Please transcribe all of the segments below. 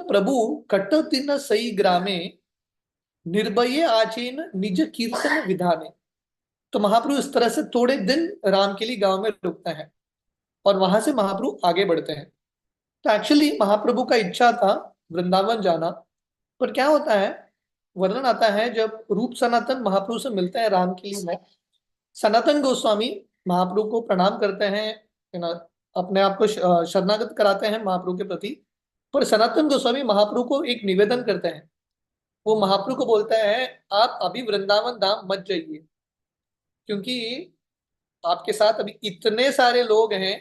प्रभु cut दिन सई ग्रामे निर्भय आचेन निज कीर्तन विधाने। तो महाप्रभु इस तरह से थोड़े दिन राम के लिए गांव में रुकते हैं और वहां से महाप्रभु आगे बढ़ते हैं। तो एक्चुअली महाप्रभु का इच्छा था वृंदावन जाना, पर क्या होता है, वर्णन आता है जब रूप सनातन महाप्रभु से मिलते हैं राम के लिए में, सनातन गोस्वामी महाप्रभु को प्रणाम करते हैं, अपने आप को शरणागत कराते हैं महाप्रभु के प्रति। पर सनातन गोस्वामी महाप्रभु को एक निवेदन करते हैं। वो महाप्रभु को बोलते हैं आप अभी वृंदावन धाम मत जाइए, क्योंकि आपके साथ अभी इतने सारे लोग हैं,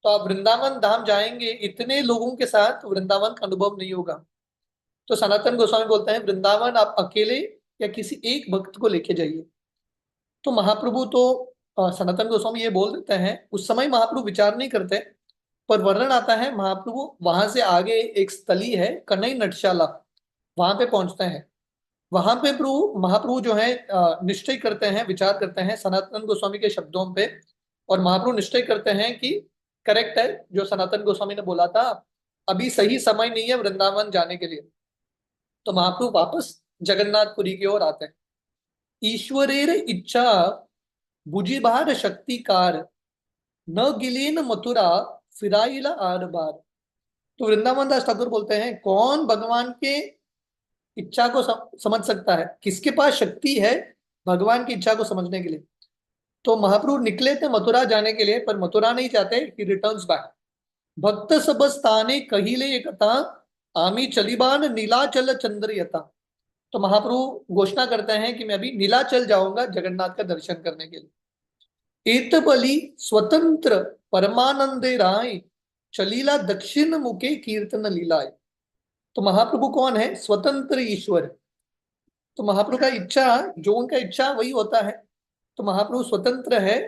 तो आप वृंदावन धाम जाएंगे इतने लोगों के साथ वृंदावन का अनुभव नहीं होगा। तो सनातन गोस्वामी बोलते हैं वृंदावन आप अकेले या किसी एक भक्त को लेके जाइए। तो महाप्रभु तो सनातन गोस्वामी ये बोल देते हैं। उस समय महाप्रभु विचार नहीं करते, पर वर्णन आता है महाप्रभु वहां से आगे एक स्थली है कन्हई नटशाला, वहां पे पहुंचते हैं। वहां पे प्रभु महाप्रभु जो है निश्चय करते हैं, विचार करते हैं सनातन गोस्वामी के शब्दों पे, और महाप्रभु निश्चय करते हैं कि करेक्ट है जो सनातन गोस्वामी ने बोला था, अभी सही समय नहीं है वृंदावन जाने के लिए। तो महाप्रभु वापस जगन्नाथपुरी की ओर आते हैं। ईश्वरेर इच्छा बुझिबार शक्तिकार न गिलेन मथुरा फिराइला आर बार। तो वृंदावन दास ठाकुर बोलते हैं कौन भगवान के इच्छा को समझ सकता है, किसके पास शक्ति है भगवान की इच्छा को समझने के लिए। तो महाप्रभु निकले थे मथुरा जाने के लिए, पर मथुरा नहीं चाहते, ही रिटर्न्स बैक। भक्त सब स्थाने कहिले एकता आमी चलिबान नीलाचल चंद्र यथा। तो महाप्रभु घोषणा करते हैं कि मैं अभी नीलाचल जाऊंगा जगन्नाथ का दर्शन करने के लिए। एत बलि स्वतंत्र परमानंदे राय चलीला दक्षिण मुखे कीर्तन लीलाए। तो महाप्रभु कौन है, स्वतंत्र ईश्वर। तो महाप्रभु का इच्छा, जो उनका इच्छा वही होता है। तो महाप्रभु स्वतंत्र है।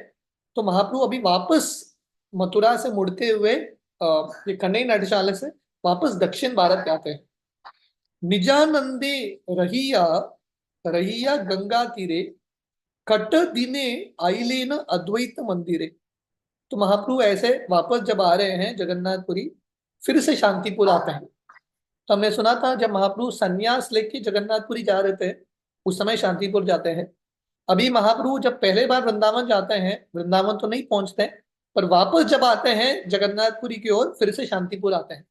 तो महाप्रभु अभी वापस मथुरा से मुड़ते हुए ये कन्हई नटशाला से वापस दक्षिण भारत जाते हैं। निजानंदे रहिया रहिया गंगा तीरे कट दिने आइलेन अद्वैत मंदिरे। तो महाप्रभु ऐसे वापस जब आ रहे हैं जगन्नाथपुरी, फिर से शांतिपुर आते हैं। तो हमने सुना था जब महाप्रभु संन्यास लेके जगन्नाथपुरी जा रहे थे, उस समय शांतिपुर जाते हैं। अभी महाप्रभु जब पहले बार वृंदावन जाते हैं, वृंदावन तो नहीं पहुंचते, पर वापस जब आते हैं जगन्नाथपुरी की ओर, फिर से शांतिपुर आते हैं।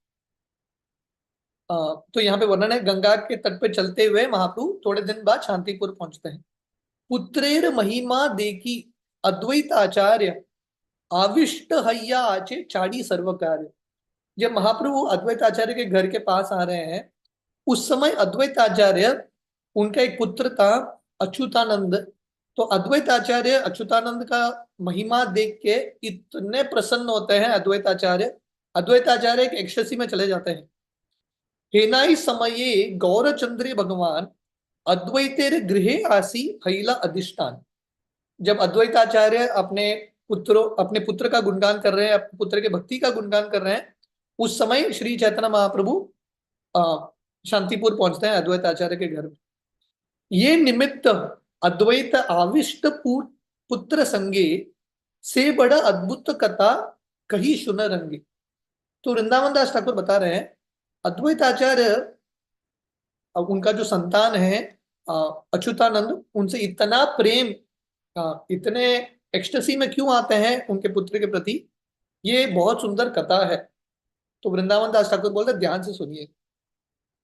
तो यहाँ पे वर्णन है गंगा के तट पे चलते हुए महाप्रभु थोड़े दिन बाद शांतिपुर पहुंचते हैं। पुत्रेर महिमा देखी अद्वैत आचार्य आविष्ट हैया आचे चाड़ी सर्व कार्य। जब महाप्रभु अद्वैत आचार्य के घर के पास आ रहे हैं, उस समय अद्वैत आचार्य, उनका एक पुत्र था अच्युतानंद। तो अद्वैत आचार्य अच्युतानंद का महिमा देख के इतने प्रसन्न होते हैं अद्वैत आचार्य। अद्वैत आचार्य एक एक्सटेसी में चले जाते हैं। हेनाई समये गौरचंद्री भगवान अद्वैतेर गृहे आसी हैला अधिष्ठान। जब अद्वैताचार्य अपने पुत्र का गुणगान कर रहे हैं, अपने पुत्र के भक्ति का गुणगान कर रहे हैं, उस समय श्री चैतन्य महाप्रभु शांतिपुर पहुंचते हैं अद्वैताचार्य के घर में। ये निमित्त अद्वैत आविष्ट पुत्र संगे से बड़ा अद्भुत कथा कही सुन रंगे। तो वृंदावन दास ठाकुर बता रहे हैं अद्वैताचार्य, उनका जो संतान है अच्युतानंद, उनसे इतना प्रेम, इतने एक्सटेसी में क्यों आते हैं उनके पुत्र के प्रति, ये बहुत सुंदर कथा है। तो वृंदावन दास ठाकुर बोलते ध्यान से सुनिए।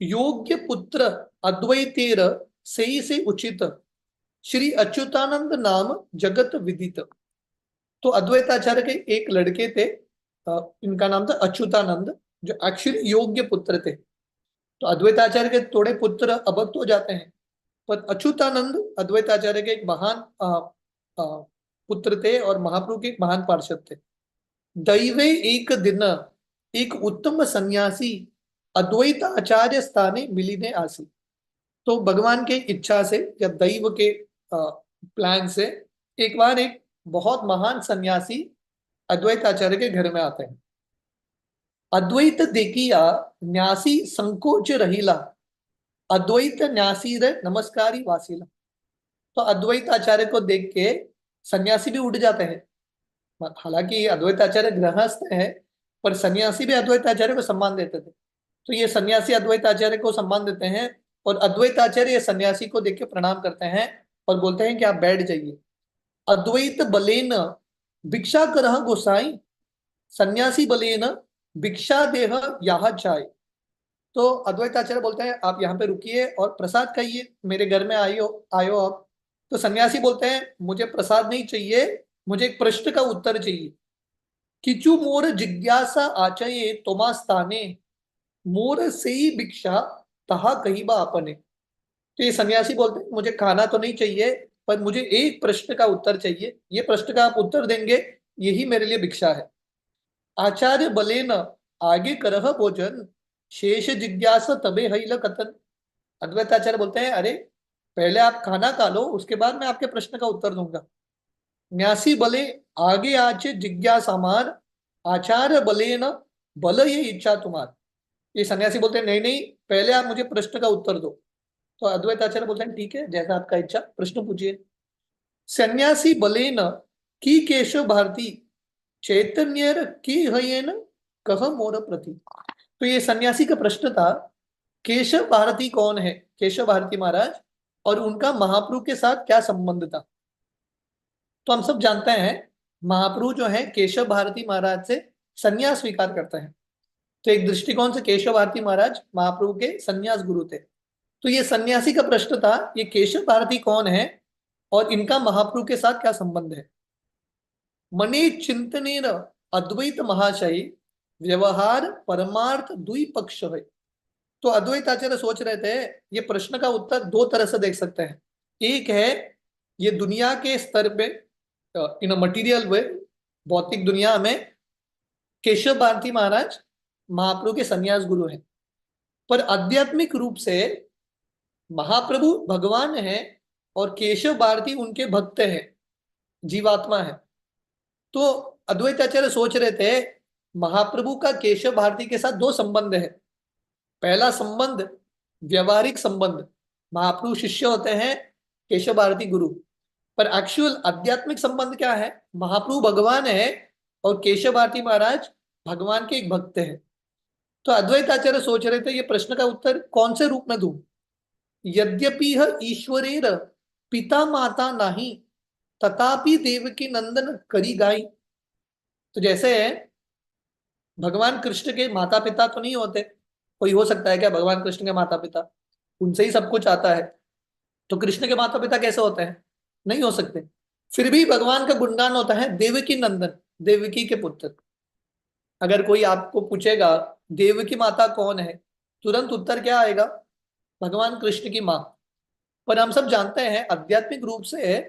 योग्य पुत्र अद्वैतेर से उचित श्री अच्युतानंद नाम जगत विदित। तो अद्वैताचार्य के एक लड़के थे, इनका नाम था अच्युतानंद, जो एक्चुअली योग्य पुत्र थे। तो अद्वैताचार्य के थोड़े पुत्र अभक्त हो जाते हैं, पर अच्युतानंद अद्वैताचार्य के एक महान पुत्र थे और महाप्रभु के एक महान पार्षद थे। दैवे एक दिन एक उत्तम सन्यासी अद्वैत आचार्य स्थाने मिलीने आसी। तो भगवान के इच्छा से या दैव के प्लान से एक बार एक बहुत महान सन्यासी अद्वैत आचार्य के घर में आते हैं। अद्वैत देखिया न्यासी संकोच रहिला अद्वैत न्यासी रे नमस्कारी वासीला। तो अद्वैत आचार्य को देख के सन्यासी भी उठ जाते हैं। हालांकि अद्वैत आचार्य गृहस्थ है, पर सन्यासी भी अद्वैत आचार्य को सम्मान देते थे। तो ये सन्यासी अद्वैताचार्य को सम्मान देते हैं, और अद्वैताचार्य ये सन्यासी को देख के प्रणाम करते हैं और बोलते हैं कि आप बैठ जाइए। अद्वैत बलेन भिक्षा करह गोसाई, सन्यासी बलेन भिक्षा देह यह चाय। तो अद्वैताचार्य बोलते हैं आप यहाँ पे रुकिए और प्रसाद खाइए, मेरे घर में आयो आयो आप। तो सन्यासी बोलते हैं मुझे प्रसाद नहीं चाहिए, मुझे एक प्रश्न का उत्तर चाहिए। किचु मोर जिज्ञासा आचये तोमा स्थाने, मोर से ही भिक्षा तहा कही बा अपने। तो ये सन्यासी बोलते हैं मुझे खाना तो नहीं चाहिए, पर मुझे एक प्रश्न का उत्तर चाहिए, ये प्रश्न का आप उत्तर देंगे यही मेरे लिए भिक्षा है। आचार्य बलेन आगे करह भोजन, शेष जिज्ञासा तबे हईल कथन। अद्वैताचार्य बोलते हैं अरे पहले आप खाना खा लो, उसके बाद मैं आपके प्रश्न का उत्तर दूंगा। न्यासी बले आगे आचे जिज्ञासा मार, आचार्य बले न बल ये इच्छा तुम्हार। ये सन्यासी बोलते हैं नहीं नहीं, पहले आप मुझे प्रश्न का उत्तर दो। तो अद्वैताचार्य बोलते हैं ठीक है, जैसा आपका इच्छा, प्रश्न पूछिए। सन्यासी बलेन की केशव भारती, चैतन्य की हयेन कह मोर प्रति। तो ये सन्यासी का प्रश्न था, केशव भारती कौन है, केशव भारती महाराज, और उनका महाप्रभु के साथ क्या संबंध था। तो हम सब जानते हैं महाप्रभु जो है केशव भारती महाराज से संन्यास स्वीकार करते हैं। तो एक दृष्टिकोण से केशव भारती महाराज महाप्रभु के संन्यास गुरु थे। तो ये सन्यासी का प्रश्न था, ये केशव भारती कौन है और इनका महाप्रभु के साथ क्या संबंध है। मने चिंतनेन अद्वैत महाशय, व्यवहार परमार्थ दुई पक्ष है। तो अद्वैताचार्य सोच रहे थे ये प्रश्न का उत्तर दो तरह से देख सकते हैं। एक है ये दुनिया के स्तर पे, इन मटीरियल वे, भौतिक दुनिया में केशव भारती महाराज महाप्रभु के संन्यास गुरु हैं, पर आध्यात्मिक रूप से महाप्रभु भगवान है और केशव भारती उनके भक्त हैं, जीवात्मा है। तो अद्वैताचार्य सोच रहे थे महाप्रभु का केशव भारती के साथ दो संबंध है। पहला संबंध व्यवहारिक संबंध, महाप्रभु शिष्य होते हैं, केशव भारती गुरु। पर एक्चुअल आध्यात्मिक संबंध क्या है, महाप्रभु भगवान है और केशव भारती महाराज भगवान के एक भक्त हैं। तो अद्वैताचार्य सोच रहे थे ये प्रश्न का उत्तर कौन से रूप में दूं। यद्यपि ईश्वरेर पिता माता नहीं, तथापि देवकी नंदन करी गाई। तो जैसे भगवान कृष्ण के माता पिता तो नहीं होते, कोई हो सकता है क्या भगवान कृष्ण के माता पिता, उनसे ही सब कुछ आता है, तो कृष्ण के माता पिता कैसे होते हैं, नहीं हो सकते। फिर भी भगवान का गुणगान होता है देवकी नंदन, देवकी के पुत्र। अगर कोई आपको पूछेगा देवकी माता कौन है, तुरंत उत्तर क्या आएगा, भगवान कृष्ण की माँ। पर हम सब जानते हैं आध्यात्मिक रूप से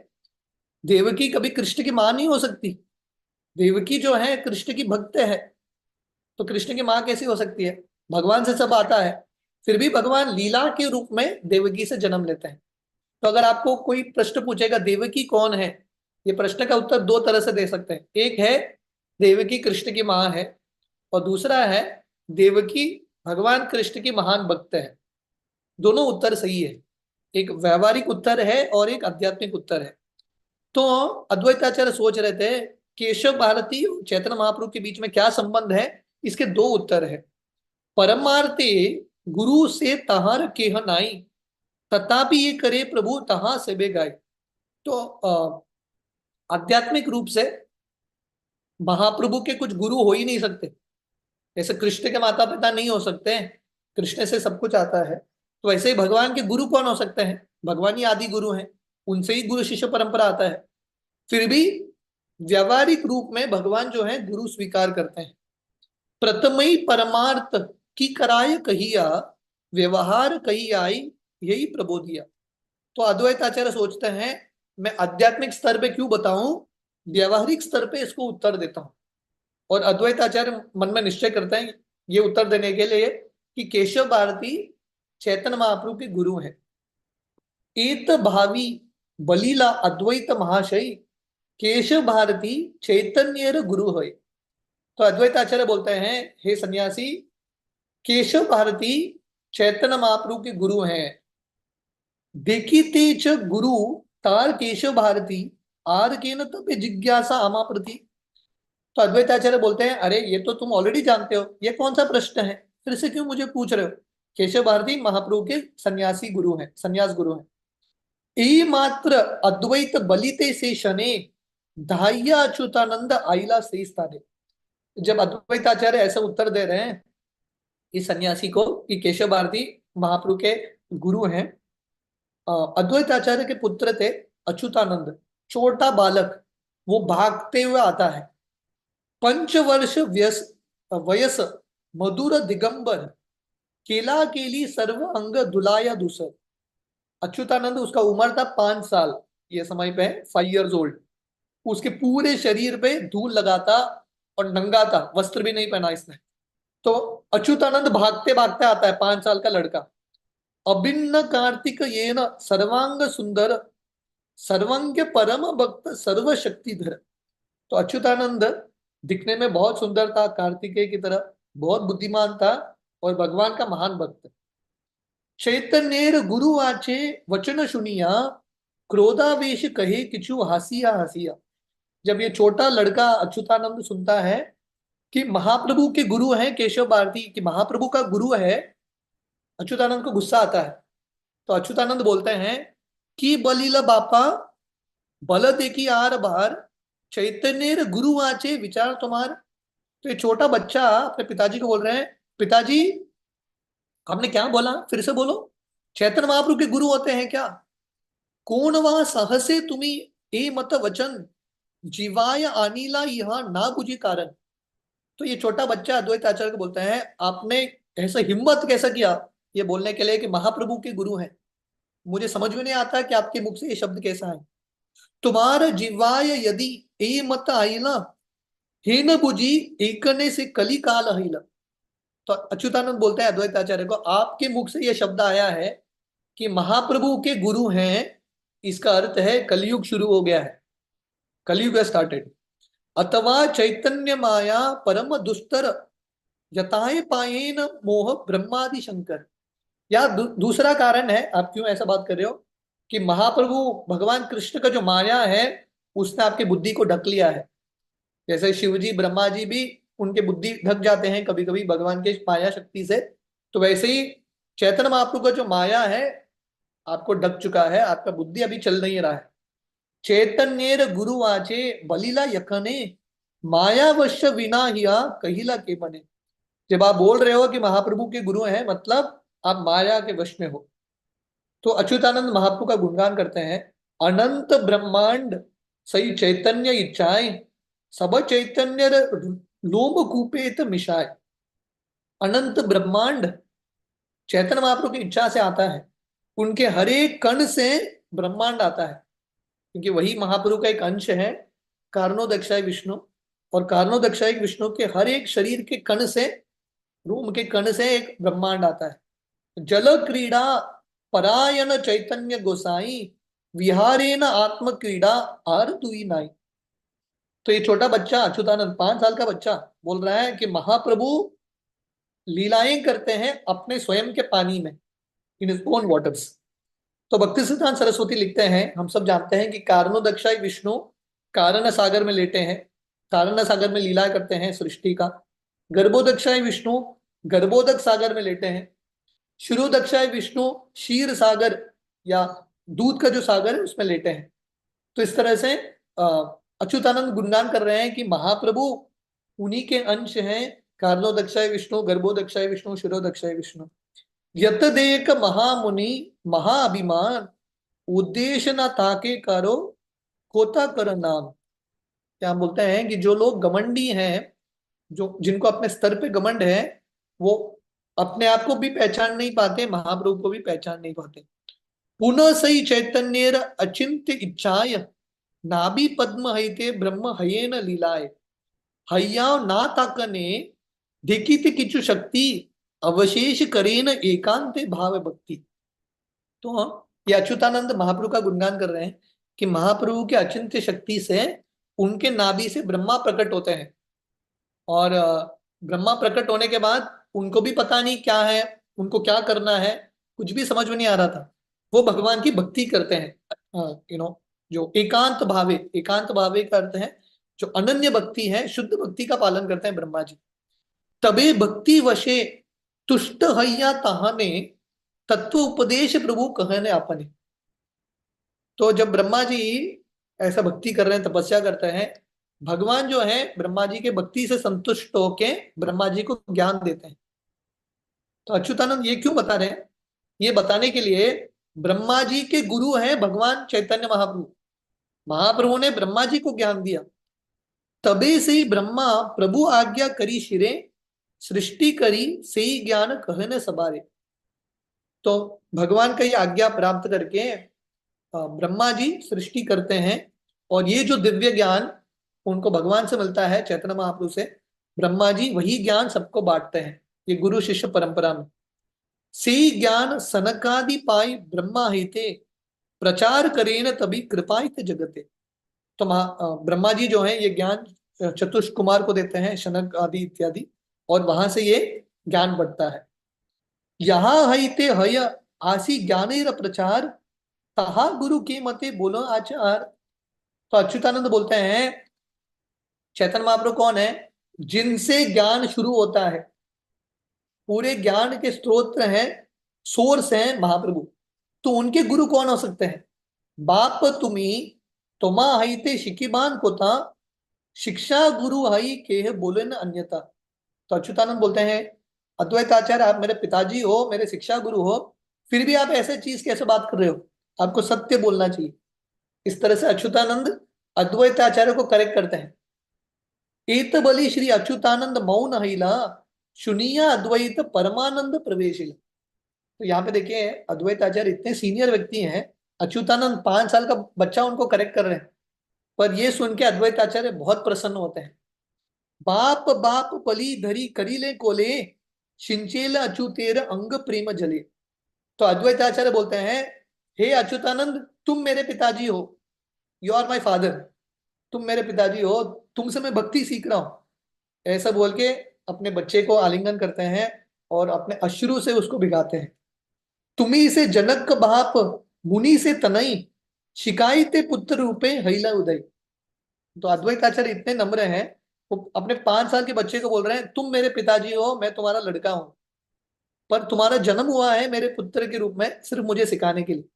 देवकी कभी कृष्ण की माँ नहीं हो सकती। देवकी जो है कृष्ण की भक्त है, तो कृष्ण की माँ कैसी हो सकती है, भगवान से सब आता है। फिर भी भगवान लीला के रूप में देवकी से जन्म लेते हैं। तो अगर आपको कोई प्रश्न पूछेगा देवकी कौन है, ये प्रश्न का उत्तर दो तरह से दे सकते हैं। एक है देवकी कृष्ण की माँ है, और दूसरा है देवकी भगवान कृष्ण की महान भक्त है। दोनों उत्तर सही है, एक व्यवहारिक उत्तर है और एक आध्यात्मिक उत्तर है। तो अद्वैताचार्य सोच रहे थे केशव भारती और चैतन्य महाप्रभु के बीच में क्या संबंध है, इसके दो उत्तर है। परमार्थे गुरु से तहार केह नाई, तथापि ये करे प्रभु तहा से बे गाय। तो आध्यात्मिक रूप से महाप्रभु के कुछ गुरु हो ही नहीं सकते, जैसे कृष्ण के माता पिता नहीं हो सकते, कृष्ण से सब कुछ आता है। तो वैसे ही भगवान के गुरु कौन हो सकते हैं, भगवान ही आदि गुरु हैं, उनसे ही गुरु शिष्य परंपरा आता है। फिर भी व्यवहारिक रूप में भगवान जो है गुरु स्वीकार करते हैं। प्रथमई परमार्थ की कराय कहिया, व्यवहार कही आई यही प्रबोधिया। तो अद्वैताचार्य सोचते हैं मैं आध्यात्मिक स्तर पे क्यों बताऊं, व्यवहारिक स्तर पे इसको उत्तर देता हूं। और अद्वैताचार्य मन में निश्चय करते हैं ये उत्तर देने के लिए कि केशव भारती चैतन्य महाप्रभु के गुरु हैं। एत भावी बलीला अद्वैत महाशय, केशव भारती चैतन्य गुरु है। तो अद्वैताचार्य बोलते हैं हे सन्यासी, केशव भारती चैतन्य महाप्रभु के गुरु हैं। देखी तेज गुरु तार केशव भारती, आर के न तब जिज्ञासा आमा प्रति। तो अद्वैताचार्य बोलते हैं अरे ये तो तुम ऑलरेडी जानते हो, ये कौन सा प्रश्न है, फिर से क्यों मुझे पूछ रहे हो? केशव भारती महाप्रभु के सन्यासी गुरु हैं, सन्यास गुरु हैं। ई मात्र अद्वैत बलिते से शने धाया अच्युतानंद आइला से स्थाने। जब अद्वैताचार्य ऐसा उत्तर दे रहे हैं इस सन्यासी को कि केशव भारती महाप्रभु के गुरु हैं, अद्वैताचार्य के पुत्र थे अच्युतानंद, छोटा बालक, वो भागते हुए आता है। पंचवर्ष वयस मधुर दिगंबर केला केली सर्व अंग दुलाया दूसर। अच्युतानंद, उसका उम्र था 5 साल, ये समय पे 5 years ओल्ड। उसके पूरे शरीर पे धूल लगाता और नंगा था, वस्त्र भी नहीं पहना इसने। तो अच्युतानंद भागते भागते आता है, 5 साल का लड़का। अभिन्न कार्तिक ये न सर्वांग सुंदर सर्वंग परम भक्त सर्वशक्तिधर। तो अच्युतानंद दिखने में बहुत सुंदर था, कार्तिकेय की तरह, बहुत बुद्धिमान था और भगवान का महान भक्त। चैतन्येर गुरु आचे वचन सुनिया क्रोधावेश कहे किचु हसिया हसिया। जब ये छोटा लड़का अच्युतानंद सुनता है कि महाप्रभु के गुरु हैं केशव भारती, कि महाप्रभु का गुरु है, अच्युतानंद को गुस्सा आता है। तो अच्युतानंद बोलते हैं कि बलिला बापा बल देखी आर बार चैतन्य गुरु आचे विचार तुम्हार। तो ये छोटा बच्चा अपने पिताजी को बोल रहे हैं, पिताजी आपने क्या बोला, फिर से बोलो। चैतन्य महाप्रभु के गुरु होते हैं क्या? कौन वह सहसे तुम्ही ए मत वचन जीवाय अनिला यह ना बुझी कारण। तो ये छोटा बच्चा अद्वैत आचार्य को बोलता है, आपने ऐसा हिम्मत कैसा किया ये बोलने के लिए कि महाप्रभु के गुरु हैं? मुझे समझ में नहीं आता कि आपके मुख से ये शब्द कैसा है। तुम्हार जीवाय यदि ए मत आईला हे न बुझी एकने से कली काल हिला। तो अच्युतानंद बोलते हैं अद्वैत आचार्य को, आपके मुख से यह शब्द आया है कि महाप्रभु के गुरु हैं, इसका अर्थ है कलयुग शुरू हो गया है, कलयुग स्टार्टेड। अथवा चैतन्य माया परम दुस्तर यताए पायेन मोह ब्रह्मादि शंकर। या दूसरा कारण है, आप क्यों ऐसा बात कर रहे हो, कि महाप्रभु भगवान कृष्ण का जो माया है उसने आपकी बुद्धि को ढक लिया है। जैसे शिवजी ब्रह्मा जी भी उनके बुद्धि ढक जाते हैं कभी कभी भगवान के माया शक्ति से, तो वैसे ही चैतन्य महाप्रभु का जो माया है आपको ढक चुका है, आपका बुद्धि अभी चल नहीं रहा है। चैतन्येर गुरु आचे बलिला यखने मायावश्य विना हिया कहिला के बने। जब आप बोल रहे हो कि महाप्रभु के गुरु हैं, मतलब आप माया के वश में हो। तो अच्युतानंद महाप्रभु का गुणगान करते हैं, अनंत ब्रह्मांड सही चैतन्य इच्छाएं सब चैतन्य लोम कूपेत मिशाए। अनंत ब्रह्मांड चैतन्य महाप्रभु की इच्छा से आता है, उनके हर एक कण से ब्रह्मांड आता है, क्योंकि वही महाप्रभु का एक अंश है कारणोदक्षाय विष्णु। और कारणोदक्षाय विष्णु के हर एक शरीर के कण से, रोम के कण से एक ब्रह्मांड आता है। जल क्रीड़ा परायण चैतन्य गोसाई विहारेन आत्म क्रीड़ा आर दुई नाई। तो ये छोटा बच्चा अच्युतानंद 5 साल का बच्चा बोल रहा है कि महाप्रभु लीलाएं करते हैं अपने स्वयं के पानी में, इन हिज ओन वाटर्स। तो भक्ति सिद्धांत सरस्वती लिखते हैं, हम सब जानते हैं कि कारणोदक्षाय विष्णु कारण सागर में लेटे हैं, कारण सागर में लीला करते हैं सृष्टि का। गर्भोदक्षाय विष्णु गर्भोदक सागर में लेटे हैं। क्षीरोदक्षाय विष्णु क्षीर सागर या दूध का जो सागर है उसमें लेटे हैं। तो इस तरह से अच्युतानंद गुणगान कर रहे हैं कि महाप्रभु उन्हीं के अंश हैं, कारणोदक्षाय विष्णु गर्भोदक्षाय विष्णु क्षीरोदक्षाय विष्णु। यत देख महामुनि महाअभिमान उद्देश्य न ताके करो कोता कर नाम। क्या हम बोलते हैं कि जो लोग घमंडी हैं, जो जिनको अपने स्तर पे घमंड है, वो अपने आप को भी पहचान नहीं पाते, महाप्रभु को भी पहचान नहीं पाते। पुनः सही चैतन्य अचिंत्य इच्छाय नाभि पद्म हईते ब्रह्म हयेन लीलाए। हय्या ना ताकने देखिते किचु शक्ति अवशेष करेन एकांते भाव भक्ति। तो ये अच्युतानंद महाप्रभु का गुणगान कर रहे हैं कि महाप्रभु के अचिंत्य शक्ति से उनके नाभि से ब्रह्मा प्रकट होते हैं, और ब्रह्मा प्रकट होने के बाद उनको भी पता नहीं क्या है, उनको क्या करना है, कुछ भी समझ में नहीं आ रहा था। वो भगवान की भक्ति करते हैं, जो एकांत भावे का अर्थ है जो अनन्य भक्ति है, शुद्ध भक्ति का पालन करते हैं ब्रह्मा जी। तबे भक्ति वशे तुष्ट हैया तहाने तत्व उपदेश प्रभु कहने अपने। तो जब ब्रह्मा जी ऐसा भक्ति कर रहे हैं, तपस्या करते हैं, भगवान जो है ब्रह्मा जी के भक्ति से संतुष्ट होके ब्रह्मा जी को ज्ञान देते हैं। तो अच्युतानंद ये क्यों बता रहे हैं? ये बताने के लिए, ब्रह्मा जी के गुरु हैं भगवान चैतन्य महाप्रभु। महाप्रभु ने ब्रह्मा जी को ज्ञान दिया, तबे से ही ब्रह्मा प्रभु आज्ञा करी शिरे, सृष्टि करी से ही ज्ञान कहने सबारे। तो भगवान का ये आज्ञा प्राप्त करके ब्रह्मा जी सृष्टि करते हैं, और ये जो दिव्य ज्ञान उनको भगवान से मिलता है, चैतन्य महाप्रभु से, ब्रह्मा जी वही ज्ञान सबको बांटते हैं, ये गुरु शिष्य परंपरा में। से ज्ञान सनकादि पाई ब्रह्मा हिते, प्रचार करेन तभी कृपाइत जगते। तो ब्रह्मा जी जो है ये ज्ञान चतुष कुमार को देते हैं, शनक आदि इत्यादि, और वहां से ये ज्ञान बढ़ता है। यहाँ हईते हय आसी ज्ञानेर प्रचार, तहा गुरु के मते बोलो आचार। तो अच्युतानंद बोलते हैं, चैतन्य महाप्रभु कौन है? जिनसे ज्ञान शुरू होता है, पूरे ज्ञान के स्रोत हैं, सोर्स हैं महाप्रभु। तो उनके गुरु कौन हो सकते हैं? बाप तुम्ही तुम्हा हईते शिकीबान को था, शिक्षा गुरु हई के बोले न अन्यथा। तो अच्युतानंद बोलते हैं, अद्वैत आचार्य आप मेरे पिताजी हो, मेरे शिक्षा गुरु हो, फिर भी आप ऐसे चीज कैसे बात कर रहे हो? आपको सत्य बोलना चाहिए। इस तरह से अच्युतानंद अद्वैत आचार्य को करेक्ट करते हैं। एत बलि श्री अच्युतानंद मौन हिला, सुनिया अद्वैत परमानंद प्रवेशिल। तो यहाँ पे देखिए, अद्वैत आचार्य इतने सीनियर व्यक्ति हैं, अच्युतानंद 5 साल का बच्चा उनको करेक्ट कर रहे हैं, पर ये सुन के अद्वैत आचार्य बहुत प्रसन्न होते हैं। बाप बाप बलि धरी करीले कोले, सिंचेल अच्युतेर अंग प्रेम जले। तो अद्वैत आचार्य बोलते हैं, हे अच्युतानंद, तुम मेरे पिताजी हो, यू आर माई फादर, तुम मेरे पिताजी हो, तुमसे मैं भक्ति सीख रहा हूं। ऐसा बोल के अपने बच्चे को आलिंगन करते हैं और अपने अश्रु से उसको भिगाते हैं। तुम्ही से जनक बाप मुनि से तनई, शिकायते पुत्र रूपे हैला उदय। तो अद्वैत आचार्य इतने नम्र हैं, वो अपने 5 साल के बच्चे को बोल रहे हैं, तुम मेरे पिताजी हो, मैं तुम्हारा लड़का हूं, पर तुम्हारा जन्म हुआ है मेरे पुत्र के रूप में, सिर्फ मुझे सिखाने के लिए।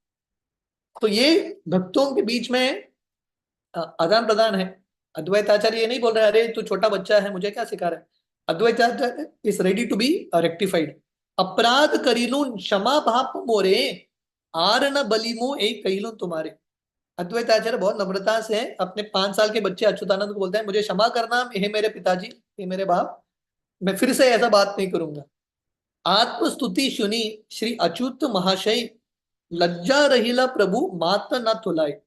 तो ये भक्तों के बीच में आदान प्रदान है। अद्वैत आचार्य ये नहीं बोल रहे अरे तू छोटा बच्चा है, मुझे क्या सिखा रहा है। Advaita Acharya is ready to be rectified. अपराध करीलू क्षमा भाप मोरे, आर न बलिमो एक कहीलू तुम्हारे। अद्वैत आचार्य बहुत नम्रता से अपने 5 साल के बच्चे अच्युतानंद को बोलते हैं, मुझे क्षमा करना, हे मेरे पिताजी, हे मेरे बाप, मैं फिर से ऐसा बात नहीं करूंगा। आत्मस्तुति सुनी श्री अच्युत महाशय, लज्जा रहिला प्रभु मात न तुलाए।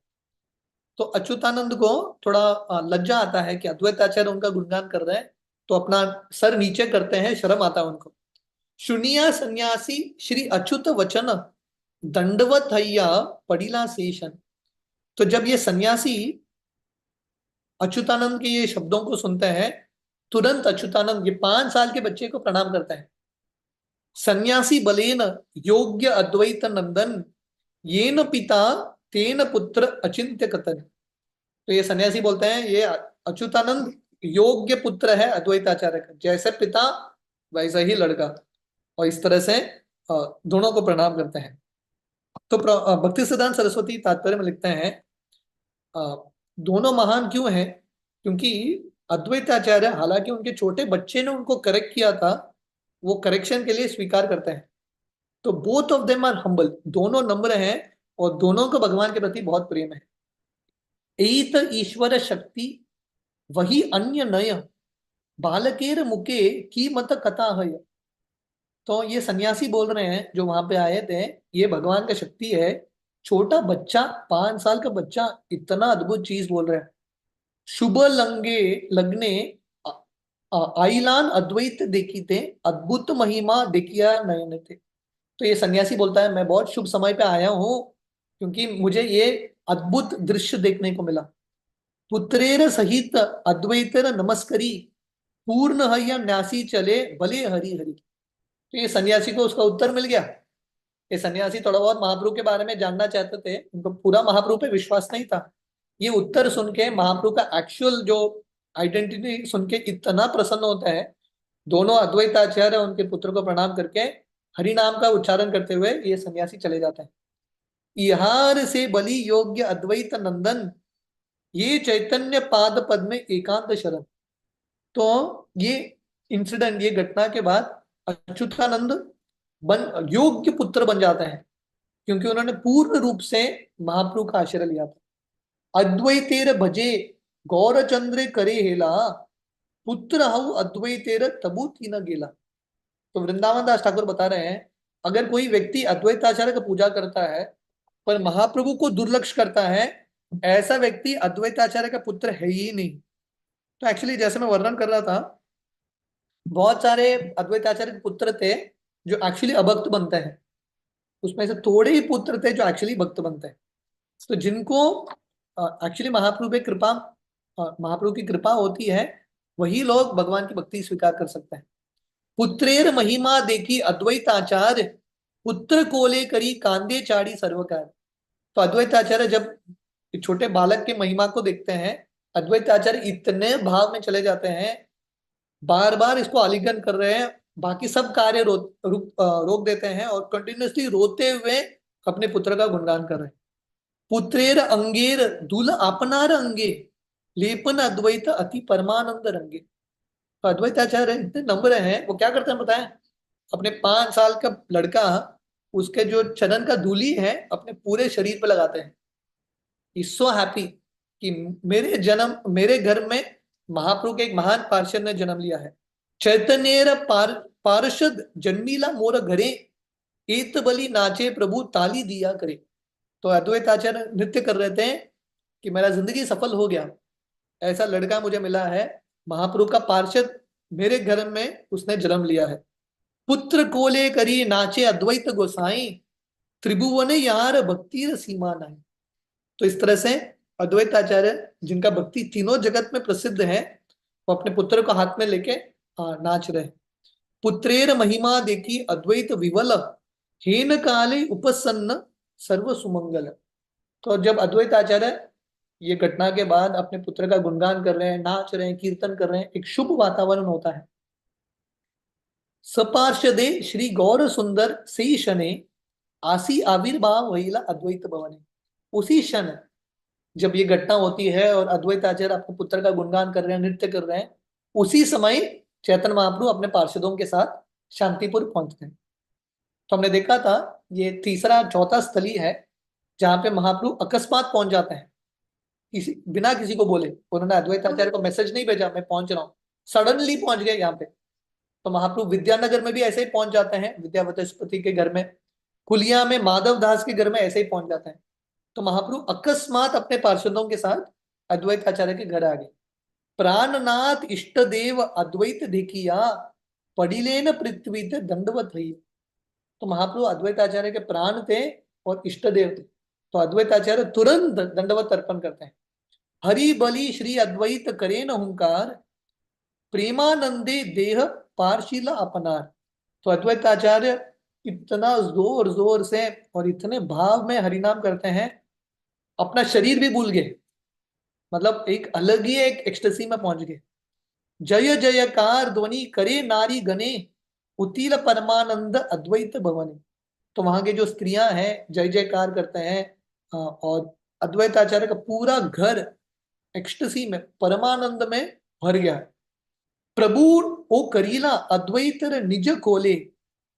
तो अच्युतानंद को थोड़ा लज्जा आता है कि अद्वैत आचार्य उनका गुणगान कर रहे हैं, तो अपना सर नीचे करते हैं, शर्म आता है उनको। सुनिया सन्यासी श्री अच्युत वचन, दंडवत हैया पड़िला शेषन। तो जब ये सन्यासी अच्युतानंद के ये शब्दों को सुनते हैं, तुरंत अच्युतानंद ये 5 साल के बच्चे को प्रणाम करते हैं। सन्यासी बलेन योग्य अद्वैत नंदन, येन पिता तेन पुत्र अचिंत्य कथन। तो ये सन्यासी बोलते हैं, ये अच्युतानंद योग्य पुत्र है अद्वैत आचार्य का, जैसे पिता वैसा ही लड़का। और इस तरह से दोनों को प्रणाम करते हैं। तो भक्ति सिद्धांत सरस्वती तात्पर्य में लिखते हैं, दोनों महान क्यों हैं? क्योंकि अद्वैत आचार्य, हालांकि उनके छोटे बच्चे ने उनको करेक्ट किया था, वो करेक्शन के लिए स्वीकार करते हैं। तो both of them are humble, दोनों नम्र हैं और दोनों को भगवान के प्रति बहुत प्रेम है। एत ईश्वर शक्ति वही अन्य नय, बालकेर मुके की मत कथा है। तो ये सन्यासी बोल रहे हैं जो वहां पे आए थे, ये भगवान का शक्ति है। छोटा बच्चा, 5 साल का बच्चा इतना अद्भुत चीज बोल रहा है। शुभ लंगे लगने आइलान अद्वैत देखी थे, अद्भुत महिमा देखिया नयन थे। तो ये सन्यासी बोलता है, मैं बहुत शुभ समय पे आया हूं, क्योंकि मुझे ये अद्भुत दृश्य देखने को मिला। पुत्रेर सहित अद्वैतेर नमस्करी, पूर्ण हय न्यासी चले भले हरि हरि। तो ये सन्यासी को उसका उत्तर मिल गया। ये सन्यासी थोड़ा बहुत महाप्रभु के बारे में जानना चाहते थे, उनको पूरा महाप्रभु पे विश्वास नहीं था। ये उत्तर सुन के महाप्रभु का एक्चुअल जो आइडेंटिटी सुन के इतना प्रसन्न होता है दोनों अद्वैताचार्य उनके पुत्र को प्रणाम करके हरि नाम का उच्चारण करते हुए ये सन्यासी चले जाते हैं। इहार से बलि योग्य अद्वैत नंदन, ये चैतन्य पाद पद्म में एकांत शरण। तो ये इंसिडेंट, ये घटना के बाद अच्युतानंद बन योग्य पुत्र बन जाते हैं, क्योंकि उन्होंने पूर्ण रूप से महाप्रभु का आश्रय लिया था। अद्वैतेर भजे गौरचंद्र करे हेला, पुत्र हऊ अद्वैतेर तबु तीन गेला। तो वृंदावन दास ठाकुर बता रहे हैं, अगर कोई व्यक्ति अद्वैताचार्य का पूजा करता है पर महाप्रभु को दुर्लक्ष करता है, ऐसा व्यक्ति अद्वैताचार्य का पुत्र है ही नहीं। तो एक्चुअली जैसे मैं वर्णन कर रहा था, बहुत सारे अद्वैताचार्य के पुत्र थे जो एक्चुअली अभक्त बनते हैं, उसमें से थोड़े ही पुत्र थे जो एक्चुअली भक्त बनते हैं। तो जिनको एक्चुअली महाप्रभु पे कृपा, महाप्रभु की कृपा होती है, वही लोग भगवान की भक्ति स्वीकार कर सकते हैं। पुत्रेर महिमा देखी अद्वैताचार्य, पुत्र कोले करी कांदे चाड़ी सर्वकार। तो अद्वैताचार्य जब छोटे बालक के महिमा को देखते हैं, अद्वैताचार्य इतने भाव में चले जाते हैं, बार बार इसको आलिंगन कर रहे हैं, बाकी सब कार्य रोक देते हैं और कंटिन्यूअसली रोते हुए अपने पुत्र का गुणगान कर रहे हैं। पुत्रेर अंगेर दुल आपनार अंगे, लेपन अद्वैत अति परमानंद रंगे। तो अद्वैताचार्य इतने नम्र हैं, वो क्या करते हैं बताएं, अपने 5 साल का लड़का, उसके जो चरण का धूली है अपने पूरे शरीर पे लगाते हैं। इज सो हैप्पी कि मेरे घर में महाप्रभु के एक महान पार्षद ने जन्म लिया है। चैतन्य पार्षद जन्मीला मोर घरे, एत बलि नाचे प्रभु ताली दिया करे। तो अद्वैताचार्य नृत्य कर रहे थे कि मेरा जिंदगी सफल हो गया, ऐसा लड़का मुझे मिला है, महाप्रभु का पार्षद मेरे घर में उसने जन्म लिया है। पुत्र कोले करी नाचे अद्वैत गोसाई, त्रिभुवन यार भक्ति सीमा नहीं। तो इस तरह से अद्वैताचार्य जिनका भक्ति तीनों जगत में प्रसिद्ध है, वो अपने पुत्र को हाथ में लेके नाच रहे। पुत्रेर महिमा देखी अद्वैत विवल, हेन काले उपसन्न सर्व सुमंगल। तो जब अद्वैताचार्य ये घटना के बाद अपने पुत्र का गुणगान कर रहे हैं, नाच रहे हैं, कीर्तन कर रहे हैं, एक शुभ वातावरण होता है। सपार्षदे श्री गौर सुंदर से शने, आसी आविर्भाव वहीला अद्वैत भवने। उसी क्षण जब ये घटना होती है और अद्वैताचार्य अपने पुत्र का गुणगान कर रहे हैं, नृत्य कर रहे हैं, उसी समय चैतन्य महाप्रभु अपने पार्षदों के साथ शांतिपुर पहुंचते हैं। तो हमने देखा था ये तीसरा चौथा स्थली है जहां पे महाप्रभु अकस्मात पहुंच जाते हैं, बिना किसी को बोले। उन्होंने अद्वैताचार्य को मैसेज नहीं भेजा मैं पहुंच रहा हूँ, सडनली पहुंच गए यहाँ पे। तो महाप्रभु विद्यानगर में भी ऐसे ही पहुंच जाते हैं, विद्यावतस्पति के घर में, कुलिया में माधव दास के घर में ऐसे ही पहुंच जाते हैं। तो महाप्रभु अकस्मात अपने पार्षदों के साथ अद्वैताचार्य के घर आ गए। प्राणनाथ इष्ट देव अद्वैत देखिया, पड़िलेन पृथ्वी दंडवत हुई। तो महाप्रभु अद्वैताचार्य के प्राण थे और इष्ट देव थे, तो अद्वैताचार्य तुरंत दंडवत अर्पण करते हैं। हरि बलि श्री अद्वैत करेन हुंकार, प्रेमानंदे देह पारशीला अपनार। तो अद्वैताचार्य इतना जोर जोर से और इतने भाव में हरिनाम करते हैं, अपना शरीर भी भूल गए, मतलब एक अलग ही एक एक्सटेसी में पहुंच गए। जय जयकार ध्वनि करे नारी गणे, उतील परमानंद अद्वैत भवने। तो वहां के जो स्त्रियां हैं जय जयकार करते हैं, और अद्वैताचार्य का पूरा घर एक्सटेसी में, परमानंद में भर गया है। प्रभु ओ करीला अद्वैतर निज कोले,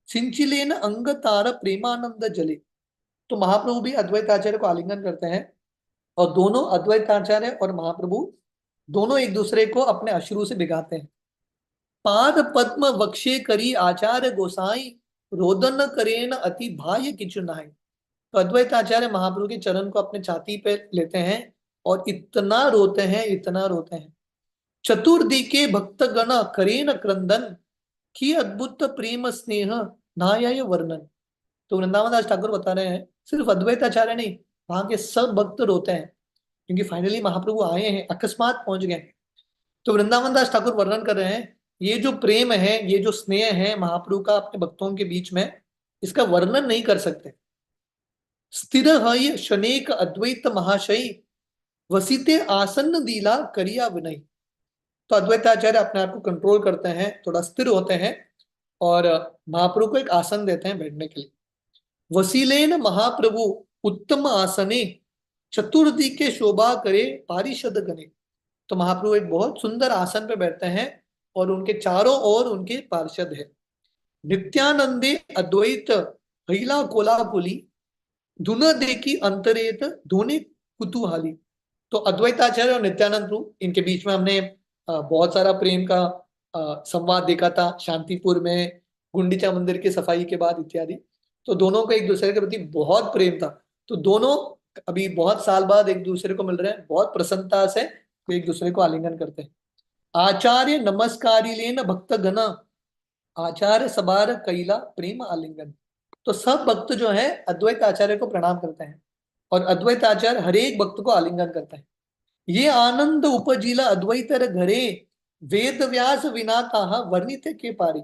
सिंचिलेन अंग तार प्रेमानंद जले। तो महाप्रभु भी अद्वैताचार्य को आलिंगन करते हैं और दोनों अद्वैताचार्य और महाप्रभु दोनों एक दूसरे को अपने अश्रु से भिगाते हैं। पाद पद्म वक्षे करी आचार्य गोसाई, रोदन करेन अति भाय किचु नाई। तो अद्वैताचार्य महाप्रभु के चरण को अपने छाती पे लेते हैं और इतना रोते हैं, इतना रोते हैं। चतुर्दिके भक्त गण करेन क्रंदन, की अद्भुत प्रेम स्नेह नाय वर्णन। तो वृंदावन दास ठाकुर बता रहे हैं सिर्फ अद्वैताचार्य नहीं, वहां के सब भक्त रोते हैं, क्योंकि फाइनली महाप्रभु आए हैं, अकस्मात पहुंच गए। तो वृंदावन दास ठाकुर वर्णन कर रहे हैं, ये जो प्रेम है, ये जो स्नेह है महाप्रभु का अपने भक्तों के बीच में, इसका वर्णन नहीं कर सकते। स्थिर है शनेक अद्वैत महाशय, वसीते आसन्न दीला करिया विनय। तो अद्वैताचार्य अपने आप को कंट्रोल करते हैं, थोड़ा स्थिर होते हैं और महाप्रभु को एक आसन देते हैं बैठने के लिए। वसीलेन महाप्रभु उत्तम आसने चतुर्थी के शोभा करे पारिषद गणे। तो महाप्रभु एक बहुत सुंदर आसन पे बैठते हैं और उनके चारों ओर उनके पार्षद है। नित्यानंदे अद्वैत हिला कोलाकुली धुन देखी अंतरेत धोने कुतूहली। तो अद्वैताचार्य और नित्यानंद प्रभु, इनके बीच में हमने बहुत सारा प्रेम का संवाद देखा था शांतिपुर में, गुंडीचा मंदिर की सफाई के बाद इत्यादि। तो दोनों का एक दूसरे के प्रति बहुत प्रेम था। तो दोनों अभी बहुत साल बाद एक दूसरे को मिल रहे हैं, बहुत प्रसन्नता से वो एक दूसरे को आलिंगन करते हैं। आचार्य नमस्कारी लेन भक्त गण आचार्य सबार कैला प्रेम आलिंगन। तो सब भक्त जो है अद्वैत आचार्य को प्रणाम करते हैं और अद्वैत आचार्य हर एक भक्त को आलिंगन करते हैं। ये आनंद उपजिला अद्वैतर घरे वेद व्यास विना ताहा वर्णित के पारी।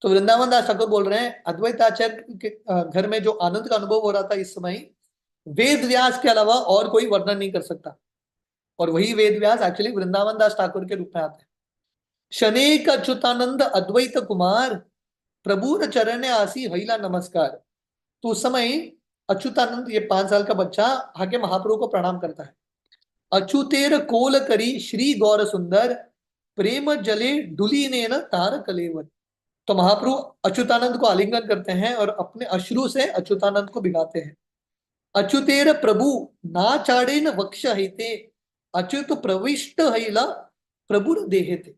तो वृंदावन दास ठाकुर बोल रहे हैं अद्वैत आचार्य के घर में जो आनंद का अनुभव हो रहा था इस समय, वेद व्यास के अलावा और कोई वर्णन नहीं कर सकता। और वही वेद व्यास एक्चुअली वृंदावन दास ठाकुर के रूप में आते हैं। शनेक अच्युतानंद अद्वैत कुमार प्रभुर चरण आसी हईला नमस्कार। तो उस समय अच्युतानंद, ये 5 साल का बच्चा, आके महाप्रभु को प्रणाम करता है। अच्युतेर कोल करी श्री गौर सुंदर प्रेम जले डुली ने न तार कलेवर। तो महाप्रभु अच्युतानंद को आलिंगन करते हैं और अपने अश्रु से अच्युतानंद को भिगाते हैं। अच्युतेर प्रभु ना चाड़े न वक्ष हिते अच्युत प्रविष्ट हईला प्रभुर देहते।